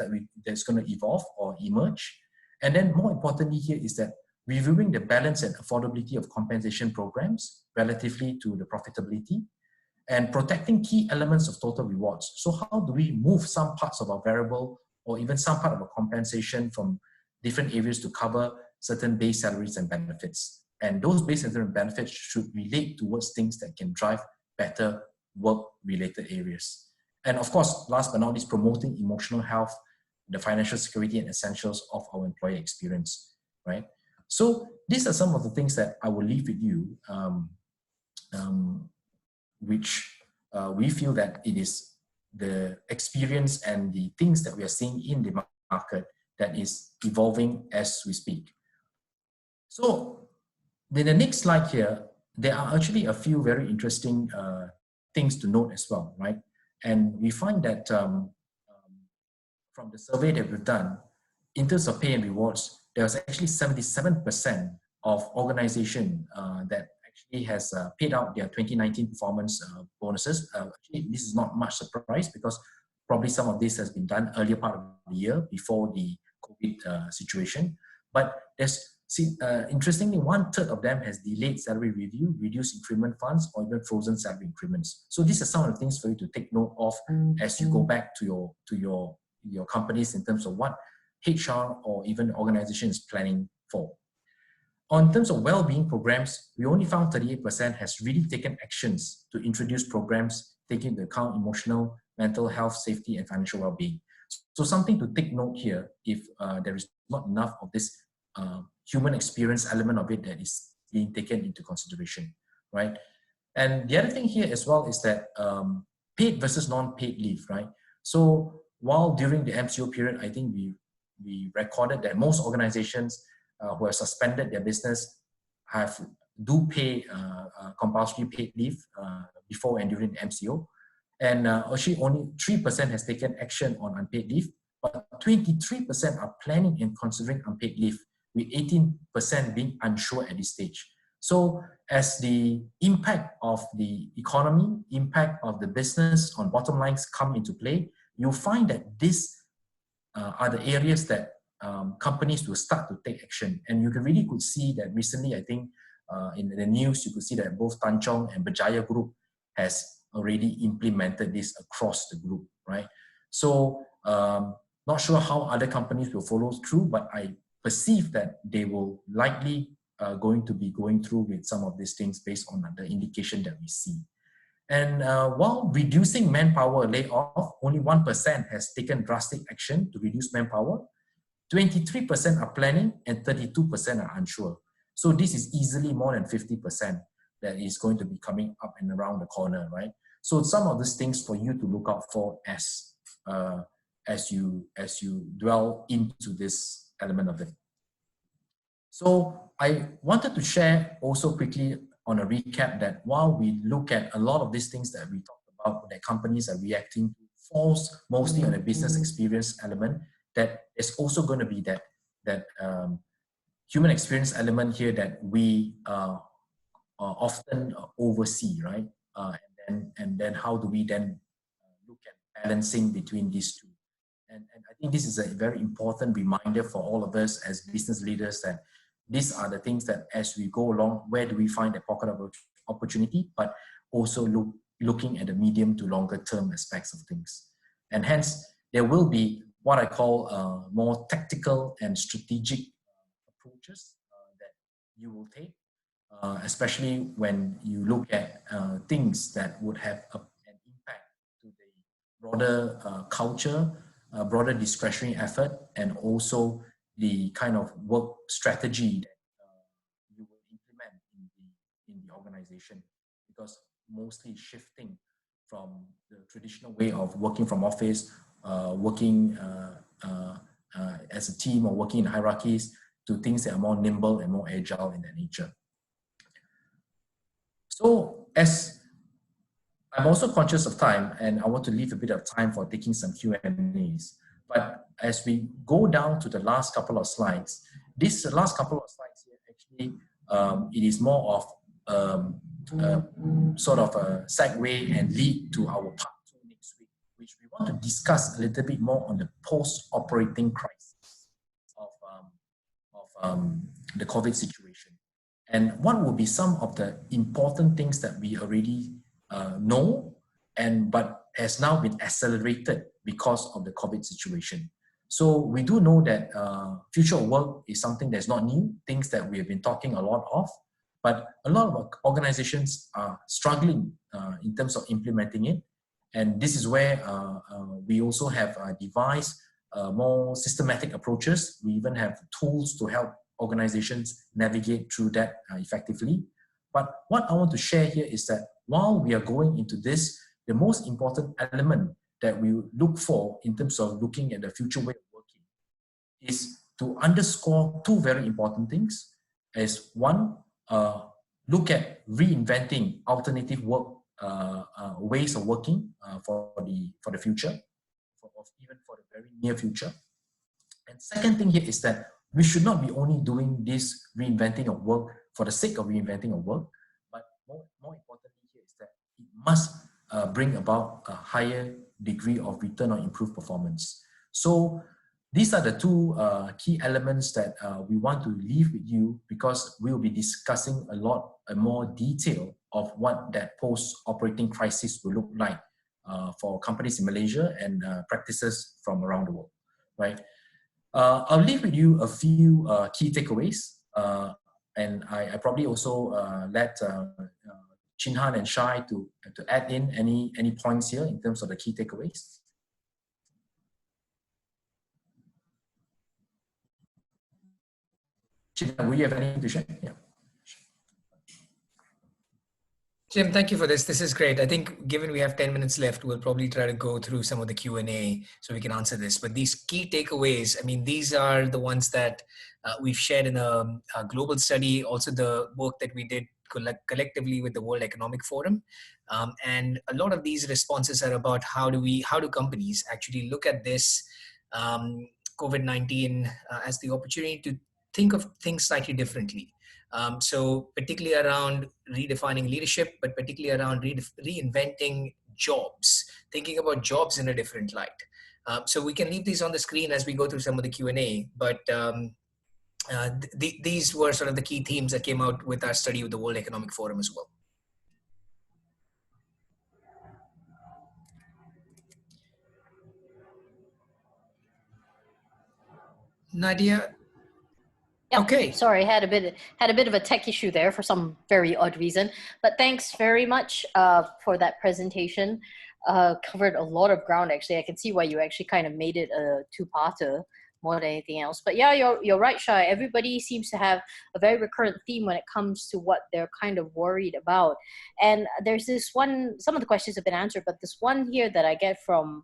that's going to evolve or emerge. And then more importantly here is that reviewing the balance and affordability of compensation programs relatively to the profitability, and protecting key elements of total rewards. So how do we move some parts of our variable or even some part of our compensation from different areas to cover certain base salaries and benefits? And those base salaries and benefits should relate towards things that can drive better work-related areas. And of course, last but not least, promoting emotional health, the financial security and essentials of our employee experience, right? So these are some of the things that I will leave with you, which we feel that it is the experience and the things that we are seeing in the market that is evolving as we speak. So in the next slide here, there are actually a few very interesting things to note as well, right? And we find that from the survey that we've done, in terms of pay and rewards, there was actually 77% of organization that actually has paid out their 2019 performance bonuses. Actually, this is not much surprise because probably some of this has been done earlier part of the year before the COVID situation. But there's interestingly, 1/3 of them has delayed salary review, reduced increment funds, or even frozen salary increments. So these are some of the things for you to take note of as you go back to your companies in terms of what HR or even the organization is planning for. On terms of well-being programs, we only found 38% has really taken actions to introduce programs taking into account emotional, mental health, safety, and financial well-being. So something to take note here if there is not enough of this human experience element of it that is being taken into consideration, right? And the other thing here as well is that paid versus non-paid leave, right? So while during the MCO period, I think we recorded that most organizations who have suspended their business do pay compulsory paid leave before and during the MCO. And actually only 3% has taken action on unpaid leave, but 23% are planning and considering unpaid leave, with 18% being unsure at this stage. So as the impact of the economy, impact of the business on bottom lines come into play, you'll find that these are the areas that companies will start to take action. And you really could see that recently, I think in the news, you could see that both Tanchong and Berjaya Group has already implemented this across the group, right? So not sure how other companies will follow through, but I perceive that they will likely going to be going through with some of these things based on the indication that we see. And while reducing manpower layoff, only 1% has taken drastic action to reduce manpower. 23% are planning and 32% are unsure. So this is easily more than 50% that is going to be coming up and around the corner, right? So some of these things for you to look out for as you dwell into this element of it. So I wanted to share also quickly on a recap that while we look at a lot of these things that we talked about that companies are reacting to falls mostly on a business experience element, that there's also going to be that human experience element here that we often oversee, right? And then how do we then look at balancing between these two? And I think this is a very important reminder for all of us as business leaders that these are the things that as we go along, where do we find a pocket of opportunity, but also looking at the medium to longer term aspects of things. And hence, there will be what I call more tactical and strategic approaches that you will take, especially when you look at things that would have an impact to the broader culture, broader discretionary effort, and also the kind of work strategy that you will implement in the organization, because mostly shifting from the traditional way of working from office, working as a team or working in hierarchies, to things that are more nimble and more agile in their nature. So as I'm also conscious of time, and I want to leave a bit of time for taking some Q&As. But as we go down to the last couple of slides, this last couple of slides here, actually, it is more of sort of a segue and lead to our part 2 next week, which we want to discuss a little bit more on the post-operating crisis of the COVID situation. And what will be some of the important things that we already know, but has now been accelerated because of the COVID situation. So we do know that future of work is something that's not new, things that we have been talking a lot of, but a lot of organizations are struggling in terms of implementing it. And this is where we also have devised more systematic approaches. We even have tools to help organizations navigate through that effectively. But what I want to share here is that while we are going into this, the most important element that we look for in terms of looking at the future way of working is to underscore two very important things. As one, look at reinventing alternative work ways of working for the future, even for the very near future. And second thing here is that we should not be only doing this reinventing of work for the sake of reinventing of work, but more importantly here is that it must bring about a higher degree of return on improved performance. So these are the two key elements that we want to leave with you, because we will be discussing a lot more detail of what that post-operating crisis will look like for companies in Malaysia and practices from around the world, right? I'll leave with you a few key takeaways, and I probably also let Chin Han and Shai to add in any points here in terms of the key takeaways. Chin Han, will you have anything to share? Yeah. Jim, thank you for this. This is great. I think given we have 10 minutes left, we'll probably try to go through some of the Q&A so we can answer this. But these key takeaways, I mean, these are the ones that we've shared in a global study, also the work that we did collectively with the World Economic Forum. And a lot of these responses are about how do companies actually look at this COVID-19 as the opportunity to think of things slightly differently. So particularly around redefining leadership, but particularly around reinventing jobs, thinking about jobs in a different light. So we can leave these on the screen as we go through some of the Q&A, but these were sort of the key themes that came out with our study of the World Economic Forum as well. Nadia? Yep. Okay. Sorry, had a bit of a tech issue there for some very odd reason. But thanks very much for that presentation. Covered a lot of ground actually. I can see why you actually kind of made it a two-parter more than anything else. But yeah, you're right, Shai. Everybody seems to have a very recurrent theme when it comes to what they're kind of worried about. And there's this one. Some of the questions have been answered, but this one here that I get from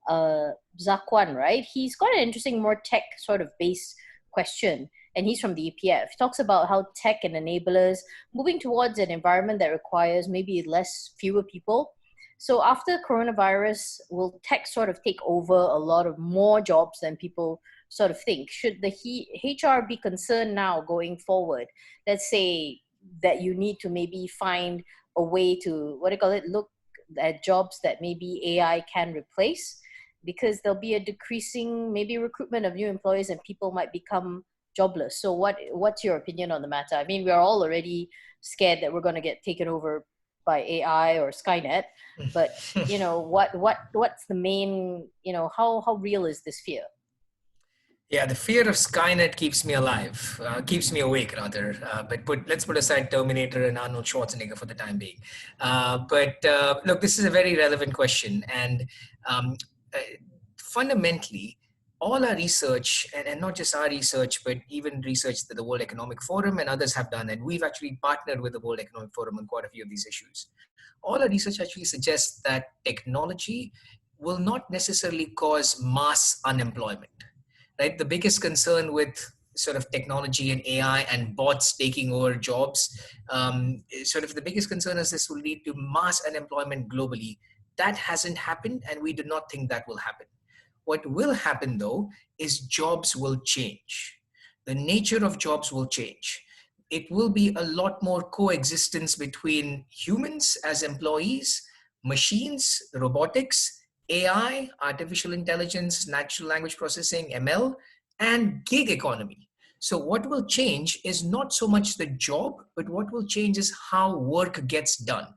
Zakwan, right? He's got an interesting, more tech sort of based question. And he's from the EPF. He talks about how tech and enablers moving towards an environment that requires maybe fewer people. So after coronavirus, will tech sort of take over a lot of more jobs than people sort of think? Should the HR be concerned now going forward? Let's say that you need to maybe find a way to, look at jobs that maybe AI can replace, because there'll be a decreasing maybe recruitment of new employees and people might become jobless. So what's your opinion on the matter? I mean, we're all already scared that we're going to get taken over by AI or Skynet, but you know, what's the main, you know, how real is this fear? Yeah, the fear of Skynet keeps me alive, keeps me awake rather. But let's put aside Terminator and Arnold Schwarzenegger for the time being. Look, this is a very relevant question, and fundamentally, all our research, and not just our research, but even research that the World Economic Forum and others have done, and we've actually partnered with the World Economic Forum on quite a few of these issues. All our research actually suggests that technology will not necessarily cause mass unemployment, right? The biggest concern with sort of technology and AI and bots taking over jobs, sort of the biggest concern is this will lead to mass unemployment globally. That hasn't happened, and we do not think that will happen. What will happen, though, is jobs will change. The nature of jobs will change. It will be a lot more coexistence between humans as employees, machines, robotics, AI, artificial intelligence, natural language processing, ML, and gig economy. So what will change is not so much the job, but what will change is how work gets done.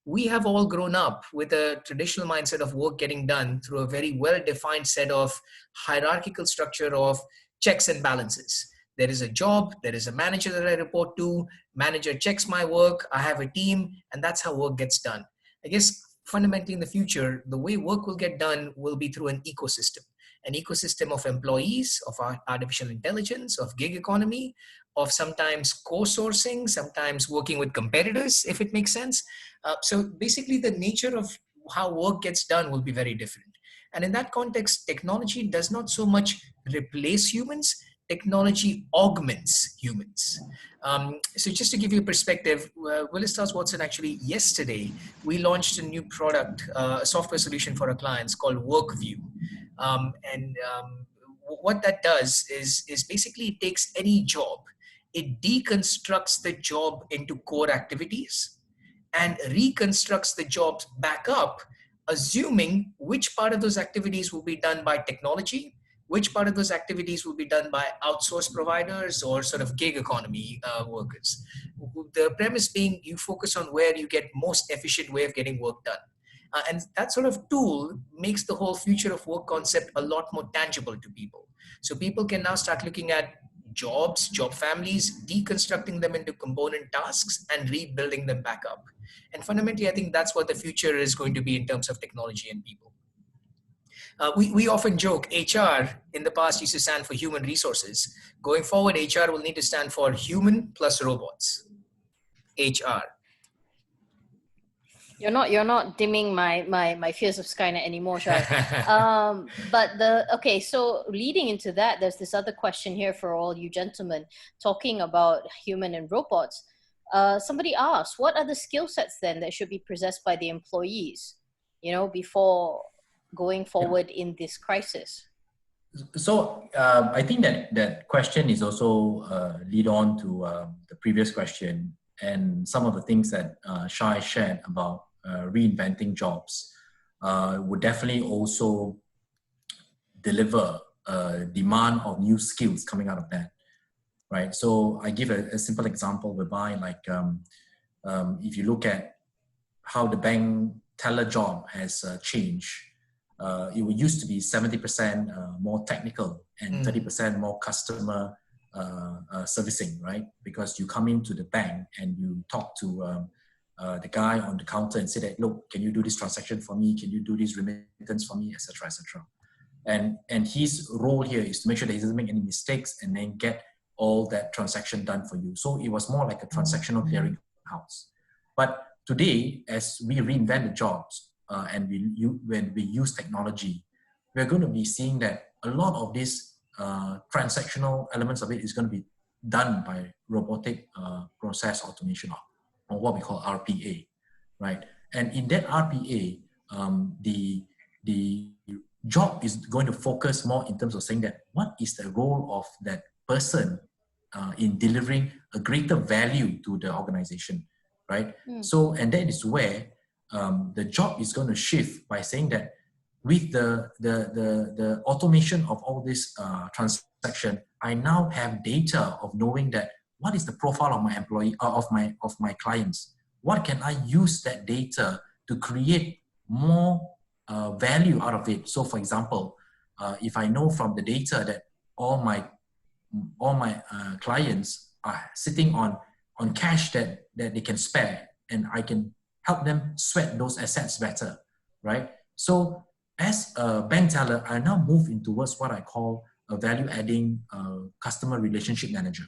We have all grown up with a traditional mindset of work getting done through a very well-defined set of hierarchical structure of checks and balances. There is a job, there is a manager that I report to, manager checks my work, I have a team, and that's how work gets done. I guess fundamentally in the future, the way work will get done will be through an ecosystem of employees, of artificial intelligence, of gig economy, of sometimes co-sourcing, sometimes working with competitors, if it makes sense. So basically the nature of how work gets done will be very different. And in that context, technology does not so much replace humans, technology augments humans. So just to give you a perspective, Willis Towers Watson actually yesterday, we launched a new product, a software solution for our clients called WorkView. What that does is basically it takes any job, it deconstructs the job into core activities and reconstructs the jobs back up, assuming which part of those activities will be done by technology, which part of those activities will be done by outsourced providers or sort of gig economy workers. The premise being you focus on where you get most efficient way of getting work done. And that sort of tool makes the whole future of work concept a lot more tangible to people. So people can now start looking at jobs, job families, deconstructing them into component tasks and rebuilding them back up. And fundamentally, I think that's what the future is going to be in terms of technology and people. We often joke HR in the past used to stand for human resources. Going forward, HR will need to stand for human plus robots. HR. You're not dimming my fears of Skynet anymore, Shai. So leading into that, there's this other question here for all you gentlemen talking about human and robots. Somebody asked, what are the skill sets then that should be possessed by the employees, you know, before going forward in this crisis? So I think that question is also lead on to the previous question and some of the things that Shai shared about reinventing jobs would definitely also deliver demand of new skills coming out of that, right? So I give a simple example whereby, like, if you look at how the bank teller job has changed, it used to be 70% more technical and 30% more customer servicing, right? Because you come into the bank and you talk to the guy on the counter and say that, look, can you do this transaction for me? Can you do this remittance for me, etc., etc. And his role here is to make sure that he doesn't make any mistakes and then get all that transaction done for you. So it was more like a transactional clearing house. But today, as we reinvent the jobs and when we use technology, we're going to be seeing that a lot of these transactional elements of it is going to be done by robotic process automation, or what we call RPA, right? And in that RPA, the job is going to focus more in terms of saying that what is the role of that person in delivering a greater value to the organization, right? So, and that is where the job is going to shift by saying that with the automation of all this transaction, I now have data of knowing that what is the profile of my employee, of my clients. What can I use that data to create more value out of it? So, for example, if I know from the data that all my clients are sitting on cash that they can spare, and I can help them sweat those assets better, right? So as a bank teller, I now move in towards what I call a value-adding customer relationship manager.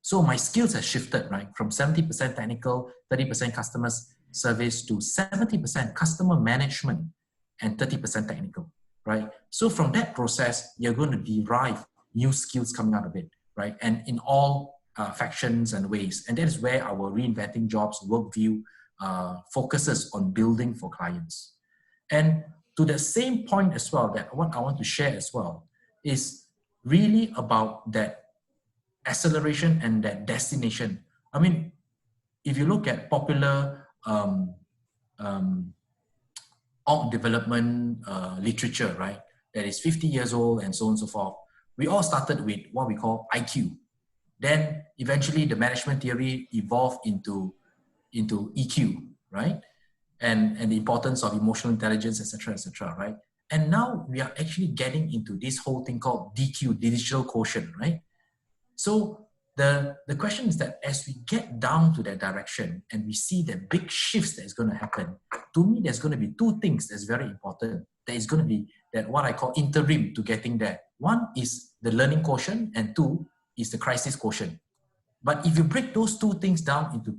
So my skills have shifted, right, from 70% technical, 30% customer service to 70% customer management and 30% technical, right? So from that process, you're going to derive new skills coming out of it, right? And in all factions and ways. And that is where our reinventing jobs work view focuses on building for clients. And to the same point as well, that what I want to share as well is really about that acceleration and that destination. I mean, if you look at popular org development literature, right, that is 50 years old and so on and so forth, we all started with what we call IQ. Then eventually the management theory evolved into EQ, right? And the importance of emotional intelligence, etc., right? And now we are actually getting into this whole thing called DQ, digital quotient, right? So the question is that as we get down to that direction and we see the big shifts that is going to happen, to me, there's going to be two things that's very important. There is going to be that what I call interim to getting there. One is the learning quotient, and two is the crisis quotient. But if you break those two things down into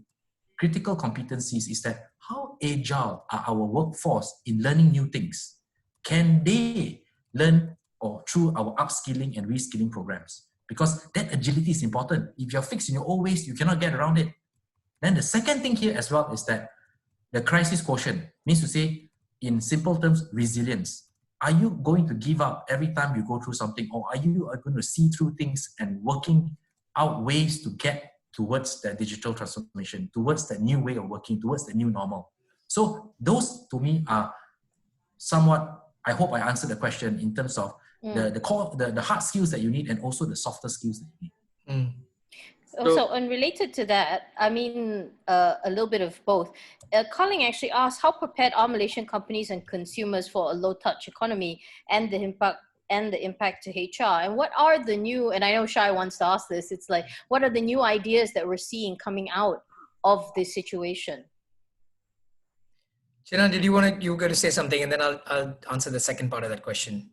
critical competencies, is that how agile are our workforce in learning new things? Can they learn or through our upskilling and reskilling programs? Because that agility is important. If you're fixed in your old ways, you cannot get around it. Then the second thing here as well is that the crisis quotient means to say, in simple terms, resilience. Are you going to give up every time you go through something, or are you going to see through things and working out ways to get towards that digital transformation, towards that new way of working, towards the new normal? So those to me are somewhat, I hope I answered the question in terms of the core, the hard skills that you need, and also the softer skills that you need. So unrelated to that, I mean, a little bit of both. Colin actually asked, how prepared are Malaysian companies and consumers for a low-touch economy and the impact to HR? And what are the new, and I know Shai wants to ask this, it's like, what are the new ideas that we're seeing coming out of this situation? Chen, you were going to say something, and then I'll answer the second part of that question.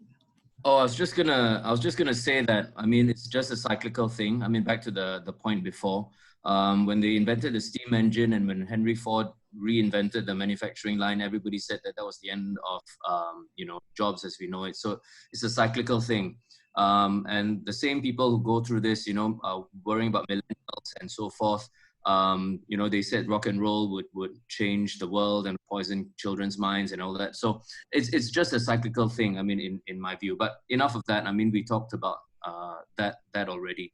Oh, I was just gonna say that, I mean, it's just a cyclical thing. I mean, back to the point before, when they invented the steam engine and when Henry Ford reinvented the manufacturing line, everybody said that was the end of jobs as we know it. So it's a cyclical thing, and the same people who go through this, worrying about millennials and so forth. They said rock and roll would change the world and poison children's minds and all that. So it's just a cyclical thing, I mean, in my view. But enough of that. I mean, we talked about that already.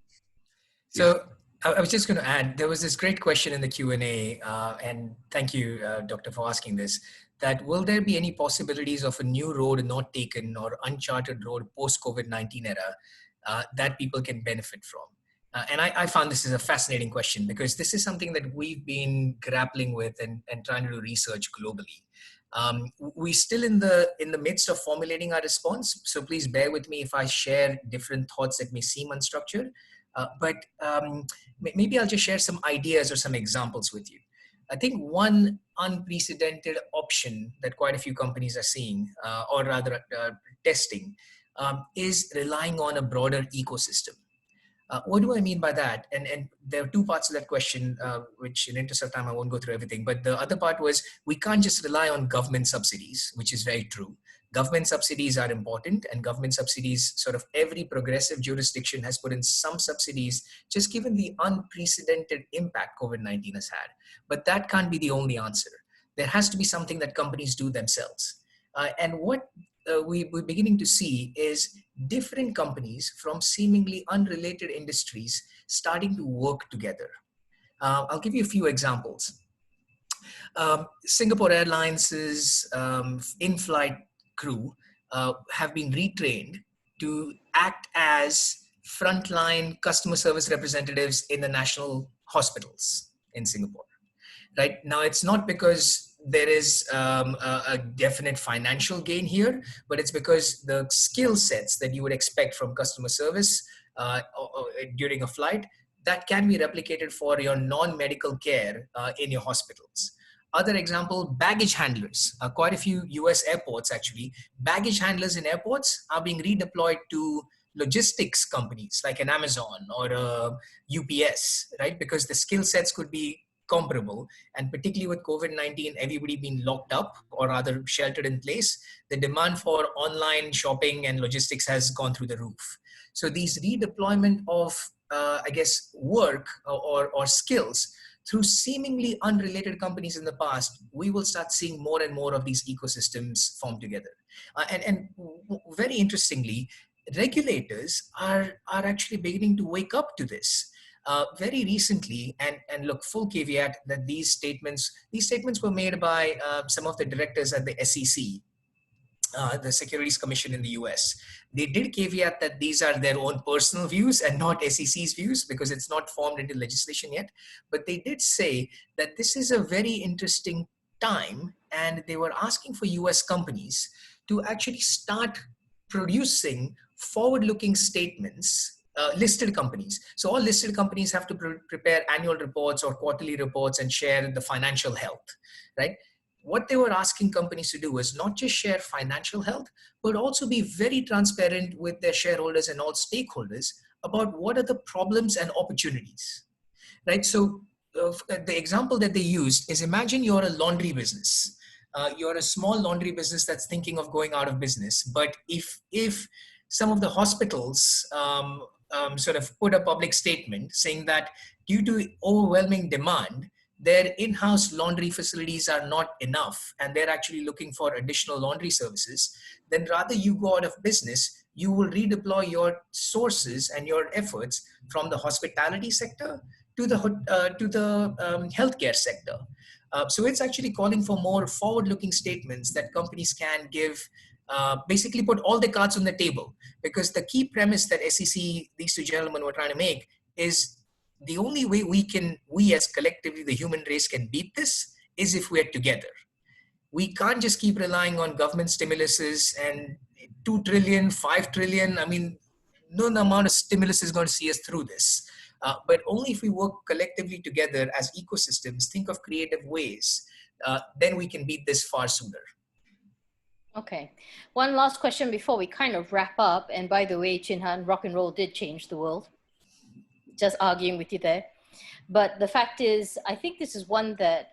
So I was just going to add, there was this great question in the Q&A, and thank you, Doctor, for asking this, that will there be any possibilities of a new road not taken or uncharted road post-COVID-19 era that people can benefit from? And I found this is a fascinating question because this is something that we've been grappling with and trying to do research globally. We're still in the midst of formulating our response, so please bear with me if I share different thoughts that may seem unstructured. But maybe I'll just share some ideas or some examples with you. I think one unprecedented option that quite a few companies are seeing, or rather testing, is relying on a broader ecosystem. What do I mean by that? And there are two parts of that question, which in interest of time, I won't go through everything. But the other part was, we can't just rely on government subsidies, which is very true. Government subsidies are important, and government subsidies, sort of every progressive jurisdiction has put in some subsidies, just given the unprecedented impact COVID-19 has had. But that can't be the only answer. There has to be something that companies do themselves. And what we're beginning to see is different companies from seemingly unrelated industries starting to work together. I'll give you a few examples. Singapore Airlines' in-flight crew have been retrained to act as frontline customer service representatives in the national hospitals in Singapore. Right now, it's not because there is a definite financial gain here, but it's because the skill sets that you would expect from customer service during a flight, that can be replicated for your non-medical care in your hospitals. Other example, baggage handlers. Quite a few US airports actually, baggage handlers in airports are being redeployed to logistics companies like an Amazon or a UPS, right? Because the skill sets could be comparable, and particularly with COVID-19, everybody being locked up or rather sheltered in place, the demand for online shopping and logistics has gone through the roof. So these redeployment of, work or skills through seemingly unrelated companies in the past, we will start seeing more and more of these ecosystems form together. And very interestingly, regulators are actually beginning to wake up to this. Very recently, and look, full caveat that these statements were made by some of the directors at the SEC, the Securities Commission in the US. They did caveat that these are their own personal views and not SEC's views because it's not formed into legislation yet. But they did say that this is a very interesting time, and they were asking for US companies to actually start producing forward-looking statements. Listed companies. So all listed companies have to prepare annual reports or quarterly reports and share the financial health, right? What they were asking companies to do was not just share financial health, but also be very transparent with their shareholders and all stakeholders about what are the problems and opportunities, right? So the example that they used is, imagine you're a laundry business. You're a small laundry business that's thinking of going out of business. But if some of the hospitals sort of put a public statement saying that due to overwhelming demand, their in-house laundry facilities are not enough and they're actually looking for additional laundry services, then rather you go out of business, you will redeploy your sources and your efforts from the hospitality sector to the healthcare sector. So it's actually calling for more forward-looking statements that companies can give, basically put all the cards on the table, because the key premise that SEC, these two gentlemen were trying to make, is the only way we as collectively, the human race, can beat this is if we're together. We can't just keep relying on government stimuluses and 2 trillion, 5 trillion. I mean, no amount of stimulus is going to see us through this. But only if we work collectively together as ecosystems, think of creative ways, then we can beat this far sooner. Okay. One last question before we kind of wrap up. And by the way, Chen Han, rock and roll did change the world. Just arguing with you there. But the fact is, I think this is one that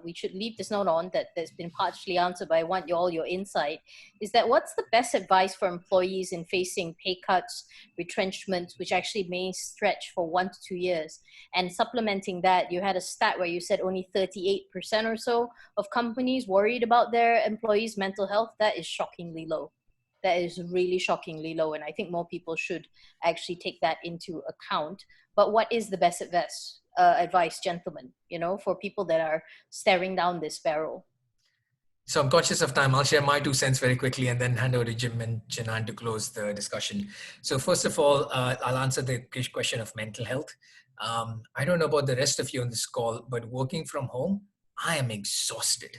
we should leave this note on, that's been partially answered, but I want all your insight, is that what's the best advice for employees in facing pay cuts, retrenchments, which actually may stretch for 1 to 2 years? And supplementing that, you had a stat where you said only 38% or so of companies worried about their employees' mental health. That is shockingly low. that is really shockingly low. And I think more people should actually take that into account. But what is the best advice, gentlemen, for people that are staring down this barrel? So I'm conscious of time. I'll share my 2 cents very quickly and then hand over to Jim and Chen Han to close the discussion. So first of all, I'll answer the question of mental health. I don't know about the rest of you on this call, but working from home, I am exhausted.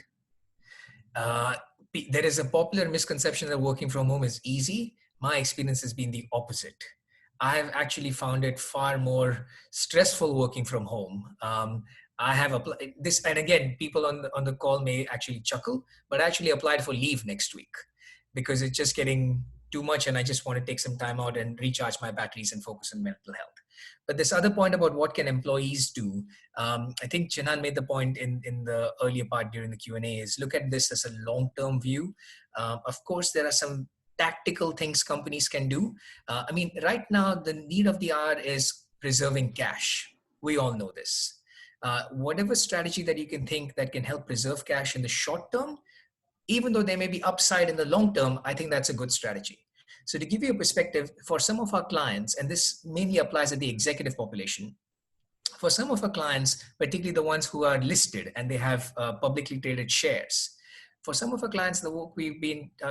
There is a popular misconception that working from home is easy. My experience has been the opposite. I've actually found it far more stressful working from home. I have applied this, and again, people on the call may actually chuckle, but I actually applied for leave next week because it's just getting too much, and I just want to take some time out and recharge my batteries and focus on mental health. But this other point about what can employees do, I think Chen Han made the point in the earlier part during the Q&A, is look at this as a long-term view. Of course, there are some tactical things companies can do. I mean, right now, the need of the hour is preserving cash. We all know this. Whatever strategy that you can think that can help preserve cash in the short term, even though there may be upside in the long term, I think that's a good strategy. So to give you a perspective, for some of our clients, and this mainly applies at the executive population, for some of our clients, particularly the ones who are listed and they have publicly traded shares, for some of our clients, the work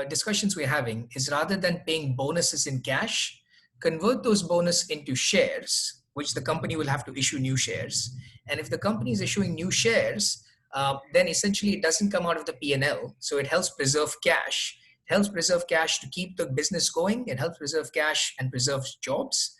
discussions we're having is rather than paying bonuses in cash, convert those bonus into shares, which the company will have to issue new shares. And if the company is issuing new shares, then essentially it doesn't come out of the P&L. So it helps preserve cash. It helps preserve cash to keep the business going. It helps preserve cash and preserves jobs.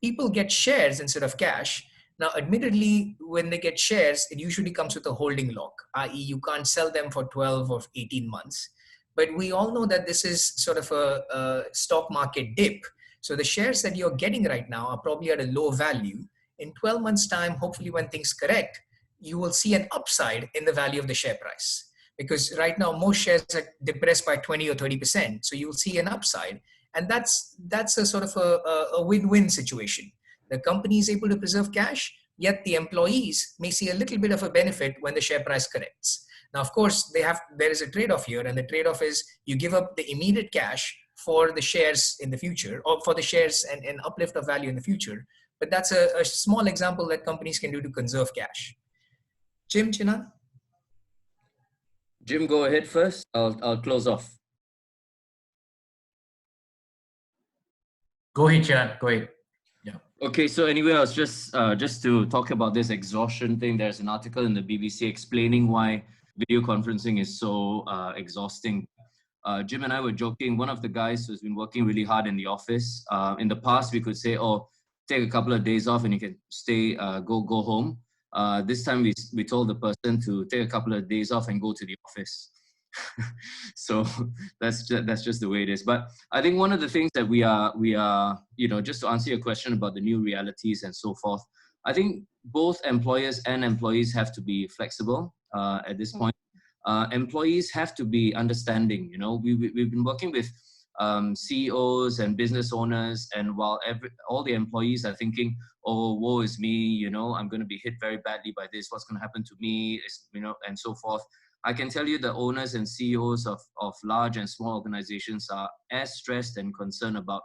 People get shares instead of cash. Now, admittedly, when they get shares, it usually comes with a holding lock, i.e. you can't sell them for 12 or 18 months. But we all know that this is sort of a stock market dip. So the shares that you're getting right now are probably at a low value. In 12 months' time, hopefully when things correct, you will see an upside in the value of the share price. Because right now, most shares are depressed by 20 or 30%. So you will see an upside. And that's a sort of a win-win situation. The company is able to preserve cash, yet the employees may see a little bit of a benefit when the share price corrects. Now, of course, there is a trade-off here, and the trade-off is you give up the immediate cash for the shares in the future, or for the shares and uplift of value in the future. But that's a small example that companies can do to conserve cash. Jim, Chen Han? Jim, go ahead first. I'll close off. Go ahead, Chen Han. Go ahead. Yeah. Okay, so anyway, I was just to talk about this exhaustion thing. There's an article in the BBC explaining why video conferencing is so exhausting. Jim and I were joking. One of the guys who's been working really hard in the office. In the past, we could say, "Oh, take a couple of days off and you can stay, go home." This time, we told the person to take a couple of days off and go to the office. So that's just the way it is. But I think one of the things that we are, just to answer your question about the new realities and so forth, I think both employers and employees have to be flexible at this point. Employees have to be understanding. We've been working with CEOs and business owners, and while all the employees are thinking, "Oh, woe is me, I'm going to be hit very badly by this. What's going to happen to me?" And so forth. I can tell you the owners and CEOs of large and small organizations are as stressed and concerned about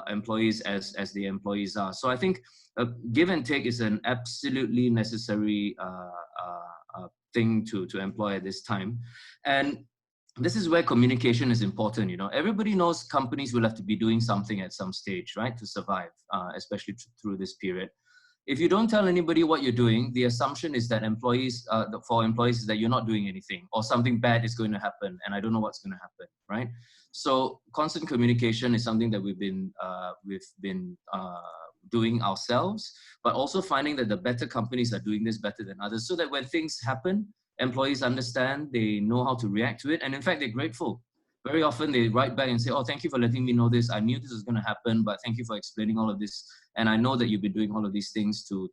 employees as the employees are. So I think give and take is an absolutely necessary thing to employ at this time. And this is where communication is important. Everybody knows companies will have to be doing something at some stage, right, to survive, especially through this period. If you don't tell anybody what you're doing, the assumption is that for employees is that you're not doing anything, or something bad is going to happen and I don't know what's going to happen, right? So constant communication is something that we've been doing ourselves, but also finding that the better companies are doing this better than others, so that when things happen, employees understand, they know how to react to it, and in fact, they're grateful. Very often they write back and say, "Oh, thank you for letting me know this. I knew this was going to happen, but thank you for explaining all of this. And I know that you've been doing all of these things to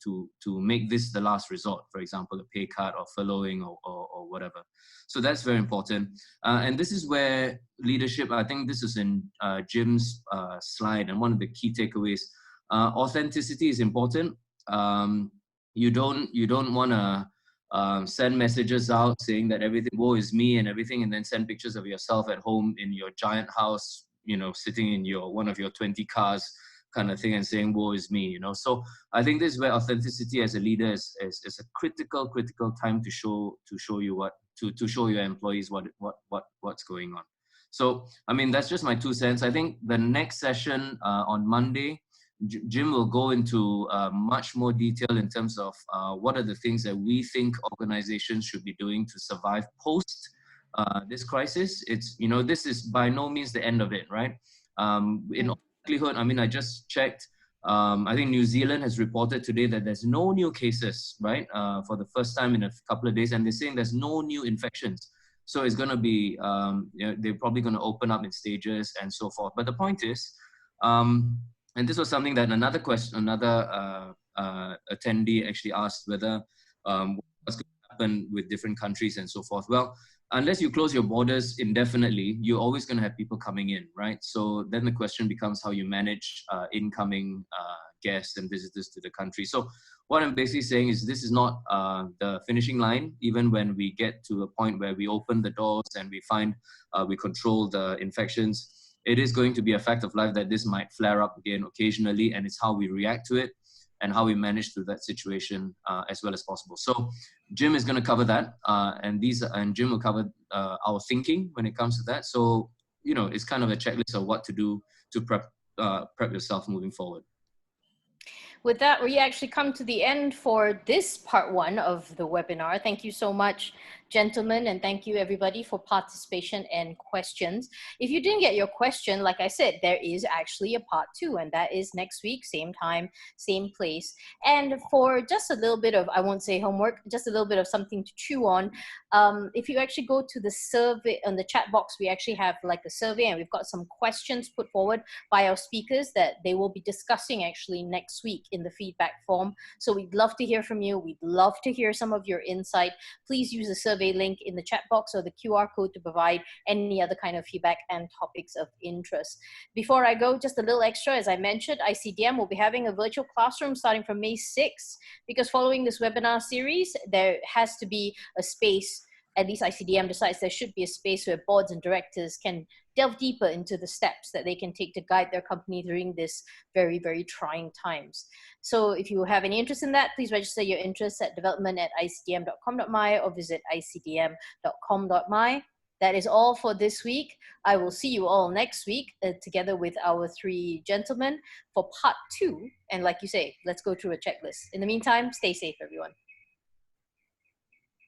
make this the last resort," for example, a pay cut or furloughing or whatever. So that's very important. And this is where leadership, I think this is in Jim's slide, and one of the key takeaways, authenticity is important. You don't want to send messages out saying that everything, woe is me and everything, and then send pictures of yourself at home in your giant house, sitting in one of your 20 cars kind of thing and saying, woe is me, So I think this is where authenticity as a leader is a critical time to show you to show your employees what's going on. So, I mean, that's just my 2 cents. I think the next session on Monday, Jim will go into much more detail in terms of what are the things that we think organizations should be doing to survive post this crisis. It's, this is by no means the end of it, right? In all likelihood, I mean, I just checked. I think New Zealand has reported today that there's no new cases, right? For the first time in a couple of days, and they're saying there's no new infections. So it's going to be, they're probably going to open up in stages and so forth. But the point is, and this was something that another attendee actually asked, whether what's going to happen with different countries and so forth. Well, unless you close your borders indefinitely, you're always going to have people coming in, right? So then the question becomes how you manage incoming guests and visitors to the country. So what I'm basically saying is this is not the finishing line. Even when we get to a point where we open the doors and we find we control the infections, it is going to be a fact of life that this might flare up again occasionally, and it's how we react to it and how we manage through that situation as well as possible. So Jim is going to cover that, and Jim will cover our thinking when it comes to that. So, it's kind of a checklist of what to do to prep yourself moving forward. With that, we actually come to the end for this part 1 of the webinar. Thank you so much, gentlemen, and thank you everybody for participation and questions. If you didn't get your question, like I said, there is actually a part 2, and that is next week, same time, same place. And for just a little bit of, I won't say homework, just a little bit of something to chew on, if you actually go to the survey, on the chat box, we actually have like a survey, and we've got some questions put forward by our speakers that they will be discussing actually next week in the feedback form. So we'd love to hear from you. We'd love to hear some of your insight. Please use the survey link in the chat box or the QR code to provide any other kind of feedback and topics of interest. Before I go, just a little extra, as I mentioned, ICDM will be having a virtual classroom starting from May 6th, because following this webinar series, there has to be a space, at least ICDM decides there should be a space where boards and directors can delve deeper into the steps that they can take to guide their company during this very, very trying times. So if you have any interest in that, please register your interest at development@icdm.com.my or visit icdm.com.my. That is all for this week. I will see you all next week together with our 3 gentlemen for part 2. And like you say, let's go through a checklist. In the meantime, stay safe, everyone.